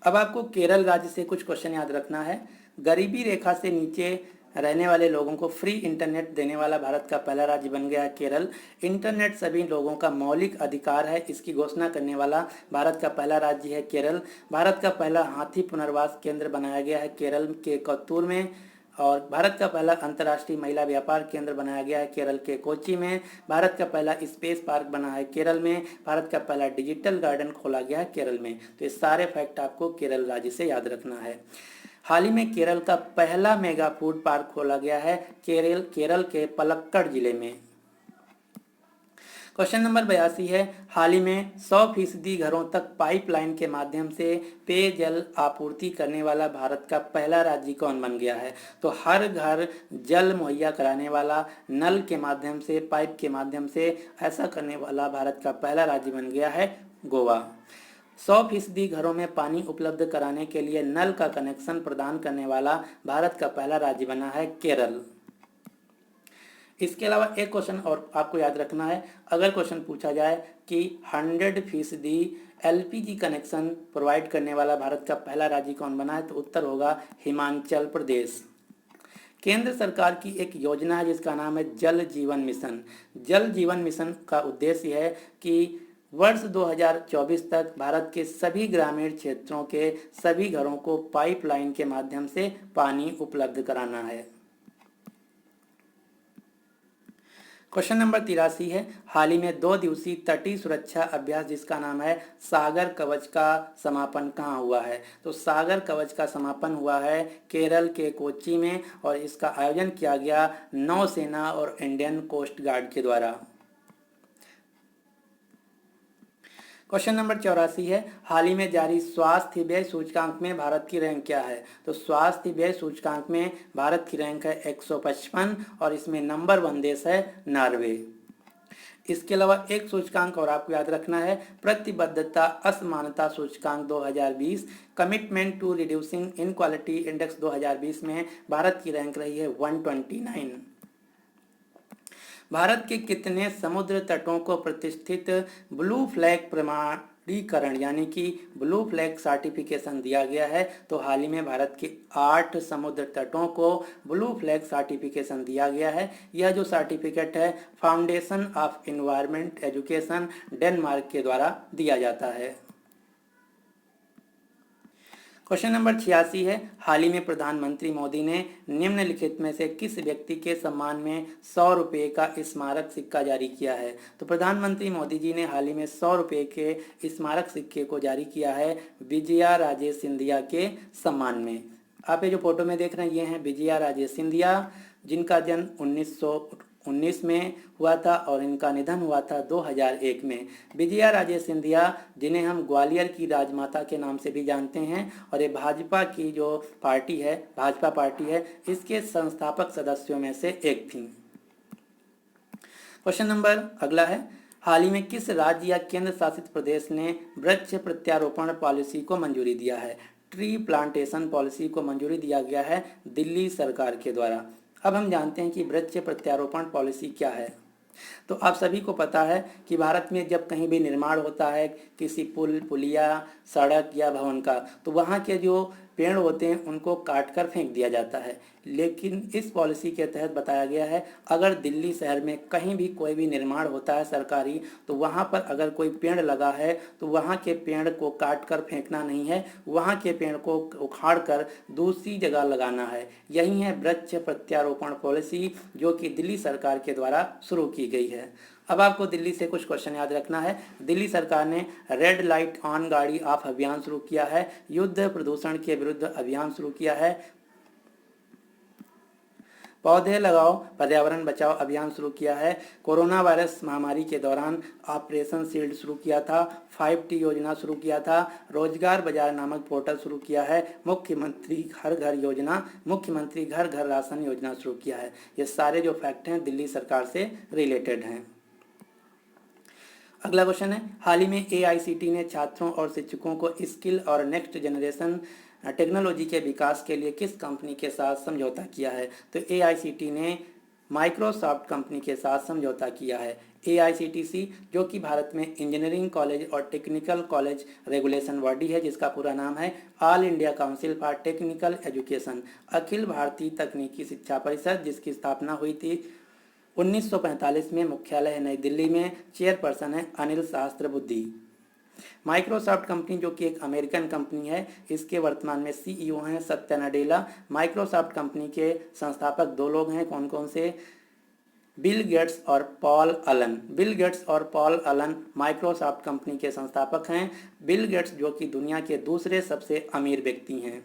अब आपको केरल राज्य से कुछ क्वेश्चन याद रखना है। गरीबी रेखा से नीचे रहने वाले लोगों को फ्री इंटरनेट देने वाला भारत का पहला राज्य बन गया है केरल। इंटरनेट सभी लोगों का मौलिक अधिकार है, इसकी घोषणा करने वाला भारत का पहला राज्य है केरल। भारत का पहला हाथी पुनर्वास केंद्र बनाया गया है केरल के कोत्तूर में। और भारत का पहला अंतर्राष्ट्रीय महिला व्यापार केंद्र बनाया गया है केरल के कोच्चि में। भारत का पहला स्पेस पार्क बना है केरल में। भारत का पहला डिजिटल गार्डन खोला गया है केरल में। तो ये सारे फैक्ट आपको केरल राज्य से याद रखना है। हाल ही में केरल का पहला मेगा फूड पार्क खोला गया है केरल के पलक्कड़ जिले में। क्वेश्चन नंबर 82 है, हाल ही में 100% घरों तक पाइपलाइन के माध्यम से पेयजल आपूर्ति करने वाला भारत का पहला राज्य कौन बन गया है? तो हर घर जल मुहैया कराने वाला, नल के माध्यम से, पाइप के माध्यम से ऐसा करने वाला भारत का पहला राज्य बन गया है गोवा। 100% घरों में पानी उपलब्ध कराने के लिए नल का कनेक्शन प्रदान करने वाला भारत का पहला राज्य बना है केरल। इसके अलावा एक क्वेश्चन और आपको याद रखना है, अगर क्वेश्चन पूछा जाए कि 100% एलपीजी कनेक्शन प्रोवाइड करने वाला भारत का पहला राज्य कौन बना है, तो उत्तर होगा हिमाचल प्रदेश। केंद्र सरकार की एक योजना है जिसका नाम है जल जीवन मिशन। जल जीवन मिशन का उद्देश्य है कि वर्ष 2024 तक भारत के सभी ग्रामीण क्षेत्रों के सभी घरों को पाइपलाइन के माध्यम से पानी उपलब्ध कराना है। क्वेश्चन नंबर 83 है, हाल ही में 2 दिवसीय तटीय सुरक्षा अभ्यास जिसका नाम है सागर कवच का समापन कहाँ हुआ है? तो सागर कवच का समापन हुआ है केरल के कोच्चि में और इसका आयोजन किया गया नौसेना और इंडियन कोस्ट गार्ड के द्वारा। क्वेश्चन नंबर 84 है, हाल ही में जारी स्वास्थ्य व्यय सूचकांक में भारत की रैंक क्या है? तो स्वास्थ्य व्यय सूचकांक में भारत की रैंक है 155 और इसमें नंबर 1 देश है नॉर्वे। इसके अलावा एक सूचकांक और आपको याद रखना है, प्रतिबद्धता असमानता सूचकांक 2020, commitment to reducing inequality index 2020 में भारत की रैंक रही है 129। भारत के कितने समुद्र तटों को प्रतिष्ठित ब्लू फ्लैग प्रमाणीकरण यानी कि ब्लू फ्लैग सर्टिफिकेशन दिया गया है? तो हाल ही में भारत के 8 समुद्र तटों को ब्लू फ्लैग सर्टिफिकेशन दिया गया है। यह जो सर्टिफिकेट है foundation of environment education Denmark के द्वारा दिया जाता है। क्वेश्चन नंबर 86 है, हाल ही में प्रधानमंत्री मोदी ने निम्नलिखित में से किस व्यक्ति के सम्मान में 100 रुपये का स्मारक सिक्का जारी किया है? तो प्रधानमंत्री मोदी जी ने हाल ही में 100 रुपये के स्मारक सिक्के को जारी किया है विजया राजे सिंधिया के सम्मान में। आप ये जो फोटो में देख रहे हैं ये हैं विजया राजे सिंधिया, जिनका जन्म 1919 में हुआ था और इनका निधन हुआ था 2001 में। विजया राजे सिंधिया, जिन्हें हम ग्वालियर की राजमाता के नाम से भी जानते हैं, और ये भाजपा की जो पार्टी है, भाजपा पार्टी है, इसके संस्थापक सदस्यों में से एक थी। क्वेश्चन नंबर अगला है, हाल ही में किस राज्य या केंद्र शासित प्रदेश ने वृक्ष प्रत्यारोपण पॉलिसी को मंजूरी दिया है? ट्री प्लांटेशन पॉलिसी को मंजूरी दिया गया है दिल्ली सरकार के द्वारा। अब हम जानते हैं कि वृक्ष प्रत्यारोपण पॉलिसी क्या है। तो आप सभी को पता है कि भारत में जब कहीं भी निर्माण होता है किसी पुल, पुलिया, सड़क या भवन का, तो वहाँ के जो पेड़ होते हैं उनको काट कर फेंक दिया जाता है। लेकिन इस पॉलिसी के तहत बताया गया है, अगर दिल्ली शहर में कहीं भी कोई भी निर्माण होता है सरकारी, तो वहाँ पर अगर कोई पेड़ लगा है तो वहाँ के पेड़ को काट कर फेंकना नहीं है, वहाँ के पेड़ को उखाड़ कर दूसरी जगह लगाना है। यही है वृक्ष प्रत्यारोपण पॉलिसी, जो कि दिल्ली सरकार के द्वारा शुरू की गई है। अब आपको दिल्ली से कुछ क्वेश्चन याद रखना है। दिल्ली सरकार ने रेड लाइट ऑन गाड़ी ऑफ अभियान शुरू किया है, युद्ध प्रदूषण के विरुद्ध अभियान शुरू किया है, पौधे लगाओ पर्यावरण बचाओ अभियान शुरू किया है, कोरोना वायरस महामारी के दौरान ऑपरेशन शील्ड शुरू किया था, 5T योजना शुरू किया था, रोजगार बाजार नामक पोर्टल शुरू किया है, मुख्यमंत्री घर घर योजना, मुख्यमंत्री घर घर राशन योजना शुरू किया है। ये सारे जो फैक्ट हैं दिल्ली सरकार से रिलेटेड हैं। अगला क्वेश्चन है, हाल ही में AICTE ने छात्रों और शिक्षकों को स्किल और नेक्स्ट जनरेशन टेक्नोलॉजी के विकास के लिए किस कंपनी के साथ समझौता किया है? तो AICTE ने माइक्रोसॉफ्ट कंपनी के साथ समझौता किया है। AICTC जो कि भारत में इंजीनियरिंग कॉलेज और टेक्निकल कॉलेज रेगुलेशन बॉडी है, जिसका पूरा नाम है all India council for technical education, अखिल भारतीय तकनीकी शिक्षा परिषद, जिसकी स्थापना हुई थी 1945 में, मुख्यालय नई दिल्ली में, चेयरपर्सन है अनिल सहस्त्रबुद्धे। माइक्रोसॉफ्ट कंपनी जो कि एक अमेरिकन कंपनी है, इसके वर्तमान में CEO हैं सत्या नडेला। माइक्रोसॉफ्ट कंपनी के संस्थापक 2 लोग हैं, कौन कौन से? बिल गेट्स और पॉल अलन। बिल गेट्स और पॉल अलन माइक्रोसॉफ्ट कंपनी के संस्थापक हैं। बिल गेट्स जो कि दुनिया के दूसरे सबसे अमीर व्यक्ति हैं।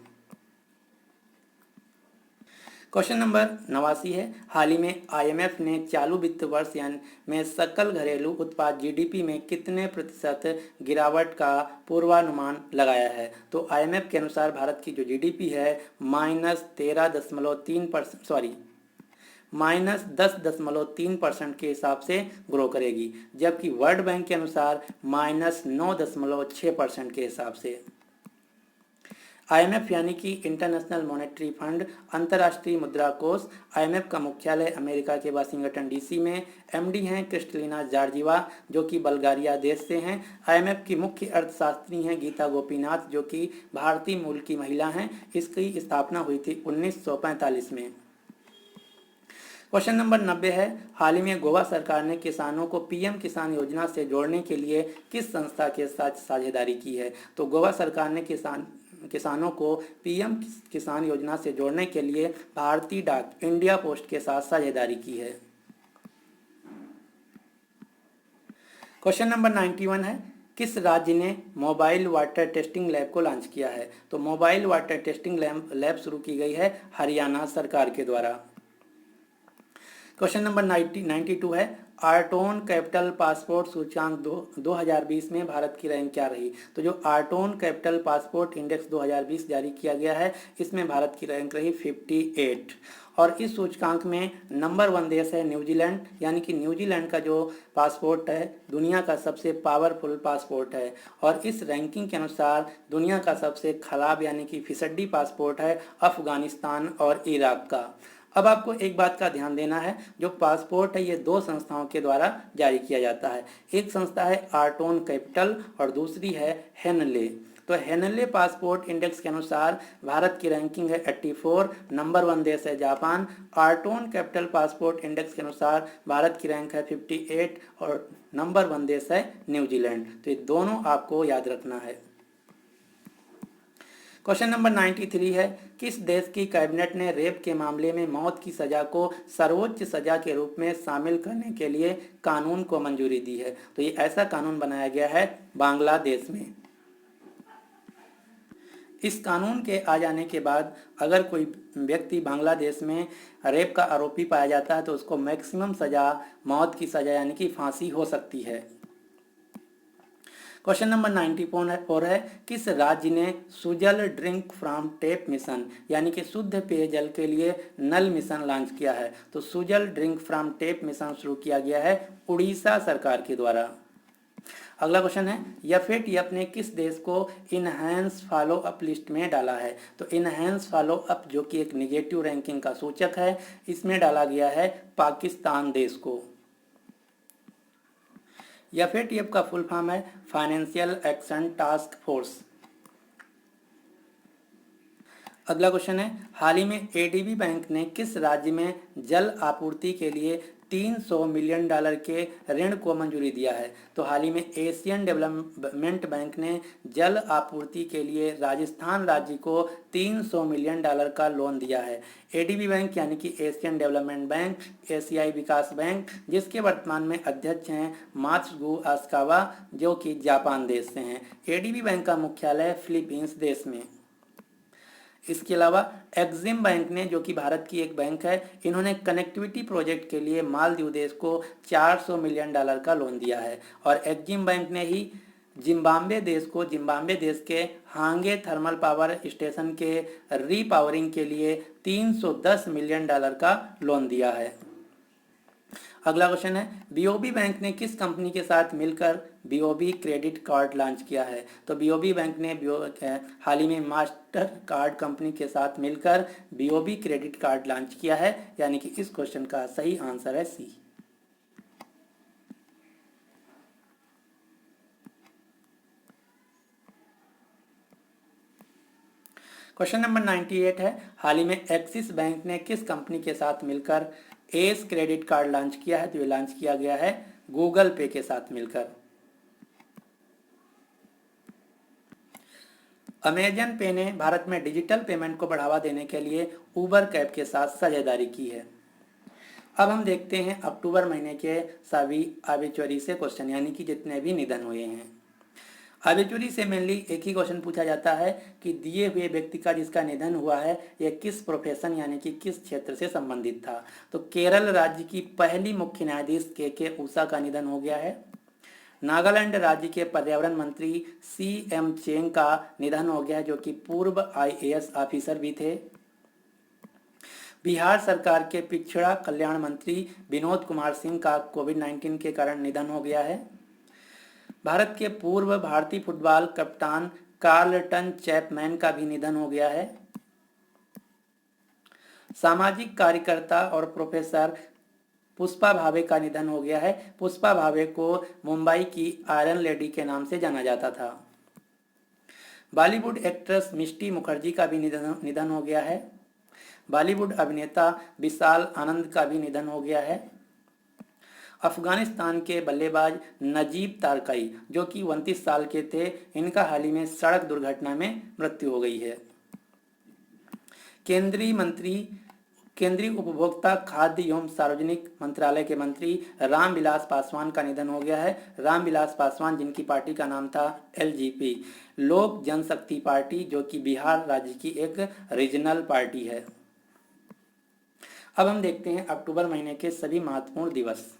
क्वेश्चन नंबर 89 है, हाल ही में आईएमएफ ने चालू वित्त वर्ष यानी में सकल घरेलू उत्पाद जीडीपी में कितने प्रतिशत गिरावट का पूर्वानुमान लगाया है। तो आईएमएफ के अनुसार भारत की जो जीडीपी है -10.3% के हिसाब से ग्रो करेगी, जबकि वर्ल्ड बैंक के अनुसार -9.6% के हिसाब से। आईएमएफ यानी कि इंटरनेशनल मॉनेटरी फंड, अंतर्राष्ट्रीय मुद्रा कोष, आईएमएफ का मुख्यालय अमेरिका के वाशिंगटन डीसी में। एमडी हैं क्रिस्टलिना जॉर्जिवा जो कि बल्गारिया देश से हैं। आईएमएफ की मुख्य अर्थशास्त्री हैं गीता गोपीनाथ जो कि भारतीय मूल की महिला हैं। इसकी स्थापना हुई थी 1945 में। क्वेश्चन नंबर 90 है, हाल ही में गोवा सरकार ने किसानों को पीएम किसान योजना से जोड़ने के लिए किस संस्था के साथ साझेदारी की है। तो गोवा सरकार ने किसानों को पीएम किसान योजना से जोड़ने के लिए भारतीय डाक इंडिया पोस्ट के साथ साझेदारी की है। क्वेश्चन नंबर 91 है, किस राज्य ने मोबाइल वाटर टेस्टिंग लैब को लॉन्च किया है। तो मोबाइल वाटर टेस्टिंग लैब शुरू की गई है हरियाणा सरकार के द्वारा। क्वेश्चन नंबर 92 है, आर्टोन कैपिटल पासपोर्ट सूचकांक 2020 में भारत की रैंक क्या रही। तो जो आर्टोन कैपिटल पासपोर्ट इंडेक्स 2020 जारी किया गया है, इसमें भारत की रैंक रही 58 और इस सूचकांक में नंबर 1 देश है न्यूजीलैंड, यानी कि न्यूजीलैंड का जो पासपोर्ट है दुनिया का सबसे पावरफुल पासपोर्ट है। और इस रैंकिंग के अनुसार दुनिया का सबसे खराब यानी कि फिसड्डी पासपोर्ट है अफगानिस्तान और इराक का। अब आपको एक बात का ध्यान देना है, जो पासपोर्ट है ये 2 संस्थाओं के द्वारा जारी किया जाता है। एक संस्था है आर्टोन कैपिटल और दूसरी है हेनले। तो हेनले पासपोर्ट इंडेक्स के अनुसार भारत की रैंकिंग है 84, नंबर 1 देश है जापान। आर्टोन कैपिटल पासपोर्ट इंडेक्स के अनुसार भारत की रैंक है 58 और नंबर 1 देश है न्यूजीलैंड। तो ये दोनों आपको याद रखना है। क्वेश्चन नंबर 93 है, किस देश की कैबिनेट ने रेप के मामले में मौत की सजा को सर्वोच्च सजा के रूप में शामिल करने के लिए कानून को मंजूरी दी है। तो ये ऐसा कानून बनाया गया है बांग्लादेश में। इस कानून के आ जाने के बाद अगर कोई व्यक्ति बांग्लादेश में रेप का आरोपी पाया जाता है तो उसको मैक्सिमम सजा मौत की सजा यानी कि फांसी हो सकती है। क्वेश्चन नंबर 94 है, किस राज्य ने Sujal drink from tap mission यानी कि शुद्ध पेयजल के लिए नल मिशन लॉन्च किया है। तो Sujal drink from tap mission शुरू किया गया है उड़ीसा सरकार के द्वारा। अगला क्वेश्चन है, एफएटीएफ ने किस देश को इनहैंस फॉलो अप लिस्ट में डाला है। तो इनहैंस फॉलो अप जो कि एक निगेटिव रैंकिंग का सूचक है, इसमें डाला गया है पाकिस्तान देश को। एफएटीएफ का फुल फॉर्म है फाइनेंशियल एक्शन टास्क फोर्स। अगला क्वेश्चन है, हाल ही में एडीबी बैंक ने किस राज्य में जल आपूर्ति के लिए $300 मिलियन के ऋण को मंजूरी दिया है। तो हाल ही में एशियन डेवलपमेंट बैंक ने जल आपूर्ति के लिए राजस्थान राज्य को $300 मिलियन का लोन दिया है। एडीबी बैंक यानी कि एशियन डेवलपमेंट बैंक एशियाई विकास बैंक, जिसके वर्तमान में अध्यक्ष हैं मात्सुगु असाकावा जो कि जापान देश से हैं। एडीबी बैंक का मुख्यालय फिलीपींस देश में। इसके अलावा एक्जिम बैंक ने जो कि भारत की एक बैंक है, इन्होंने कनेक्टिविटी प्रोजेक्ट के लिए मालदीव देश को $400 मिलियन का लोन दिया है। और एक्जिम बैंक ने ही जिम्बाब्वे देश के हांगे थर्मल पावर स्टेशन के रीपावरिंग के लिए $310 मिलियन का लोन दिया है। अगला क्वेश्चन है, बीओबी बैंक ने किस कंपनी के साथ मिलकर बीओबी क्रेडिट कार्ड लॉन्च किया है। तो बीओबी बैंक ने हाल ही में मास्टर कार्ड कंपनी के साथ मिलकर बीओबी क्रेडिट कार्ड लॉन्च किया है, यानी कि इस क्वेश्चन का सही आंसर है सी। क्वेश्चन नंबर 98 है, हाल ही में एक्सिस बैंक ने किस कंपनी के साथ मिलकर एस क्रेडिट कार्ड लॉन्च किया है। तो ये लॉन्च किया गया है गूगल पे के साथ मिलकर। अमेजन पे ने भारत में डिजिटल पेमेंट को बढ़ावा देने के लिए उबर कैब के साथ साझेदारी की है। अब हम देखते हैं अक्टूबर महीने के सभी आर्बिट्रेरी से क्वेश्चन यानी कि जितने भी निधन हुए हैं। ऑब्ituary से मेनली एक ही क्वेश्चन पूछा जाता है कि दिए हुए व्यक्ति का जिसका निधन हुआ है यह किस प्रोफेशन यानी कि किस क्षेत्र से संबंधित था। तो केरल राज्य की पहली मुख्य न्यायाधीश के उषा का निधन हो गया है। नागालैंड राज्य के पर्यावरण मंत्री CM चेंग का निधन हो गया है, जो कि पूर्व IAS ऑफिसर भी थे। बिहार सरकार के पिछड़ा कल्याण मंत्री विनोद कुमार सिंह का कोविड-19 के कारण निधन हो गया है। भारत के पूर्व भारतीय फुटबॉल कप्तान कार्लटन चैपमैन का भी निधन हो गया है। सामाजिक कार्यकर्ता और प्रोफेसर पुष्पा भावे का निधन हो गया है। पुष्पा भावे को मुंबई की आयरन लेडी के नाम से जाना जाता था। बॉलीवुड एक्ट्रेस मिष्टी मुखर्जी का भी निधन हो गया है। बॉलीवुड अभिनेता विशाल आनंद का भी निधन हो गया है। अफगानिस्तान के बल्लेबाज नजीब तारकाई जो कि 29 साल के थे, इनका हाल ही में सड़क दुर्घटना में मृत्यु हो गई है। केंद्रीय उपभोक्ता खाद्य एवं सार्वजनिक मंत्रालय के मंत्री रामविलास पासवान का निधन हो गया है। रामविलास पासवान जिनकी पार्टी का नाम था LGP, लोक जनशक्ति पार्टी, जो कि बिहार राज्य की एक रीजनल पार्टी है। अब हम देखते हैं अक्टूबर महीने के सभी महत्वपूर्ण दिवस।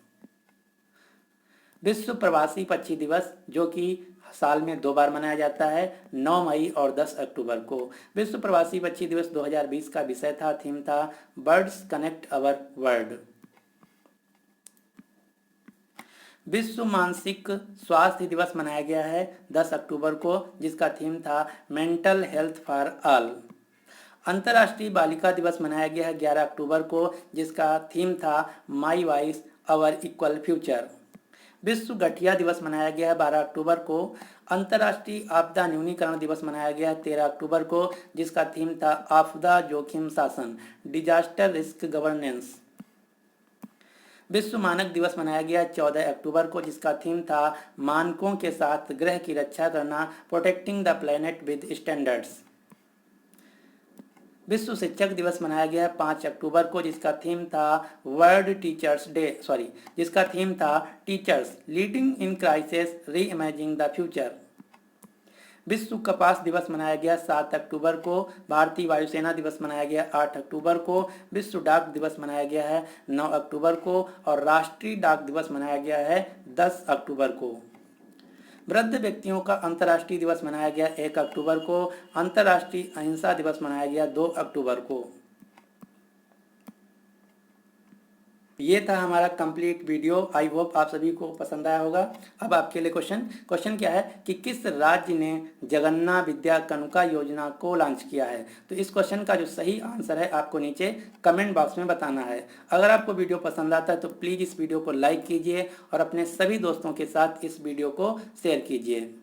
विश्व प्रवासी पक्षी दिवस जो कि साल में 2 बार मनाया जाता है, 9 मई और 10 अक्टूबर को। विश्व प्रवासी पक्षी दिवस 2020 का विषय था, थीम था बर्ड्स कनेक्ट अवर वर्ल्ड। विश्व मानसिक स्वास्थ्य दिवस मनाया गया है 10 अक्टूबर को, जिसका थीम था मेंटल हेल्थ फॉर ऑल। अंतर्राष्ट्रीय बालिका दिवस मनाया गया है 11 अक्टूबर को, जिसका थीम था my voice our equal future. विश्व गठिया दिवस मनाया गया है 12 अक्टूबर को। अंतर्राष्ट्रीय आपदा न्यूनीकरण दिवस मनाया गया है 13 अक्टूबर को, जिसका थीम था आपदा जोखिम शासन, डिजास्टर रिस्क गवर्नेंस। विश्व मानक दिवस मनाया गया 14 अक्टूबर को, जिसका थीम था मानकों के साथ ग्रह की रक्षा करना, protecting the planet with standards. विश्व शिक्षक दिवस मनाया गया 5 अक्टूबर को, जिसका थीम था जिसका थीम था टीचर्स लीडिंग इन क्राइसिस री इमेजिनिंग द फ्यूचर। विश्व कपास दिवस मनाया गया 7 अक्टूबर को। भारतीय वायुसेना दिवस मनाया गया 8 अक्टूबर को। विश्व डाक दिवस मनाया गया है 9 अक्टूबर को और राष्ट्रीय डाक दिवस मनाया गया है 10 अक्टूबर को। वृद्ध व्यक्तियों का अंतर्राष्ट्रीय दिवस मनाया गया 1 अक्टूबर को। अंतर्राष्ट्रीय अहिंसा दिवस मनाया गया 2 अक्टूबर को। ये था हमारा कंप्लीट वीडियो। आई होप आप सभी को पसंद आया होगा। अब आपके लिए क्वेश्चन क्या है कि किस राज्य ने जगन्ना विद्या कनुका योजना को लॉन्च किया है। तो इस क्वेश्चन का जो सही आंसर है आपको नीचे कमेंट बॉक्स में बताना है। अगर आपको वीडियो पसंद आता है तो प्लीज़ इस वीडियो को लाइक कीजिए और अपने सभी दोस्तों के साथ इस वीडियो को शेयर कीजिए।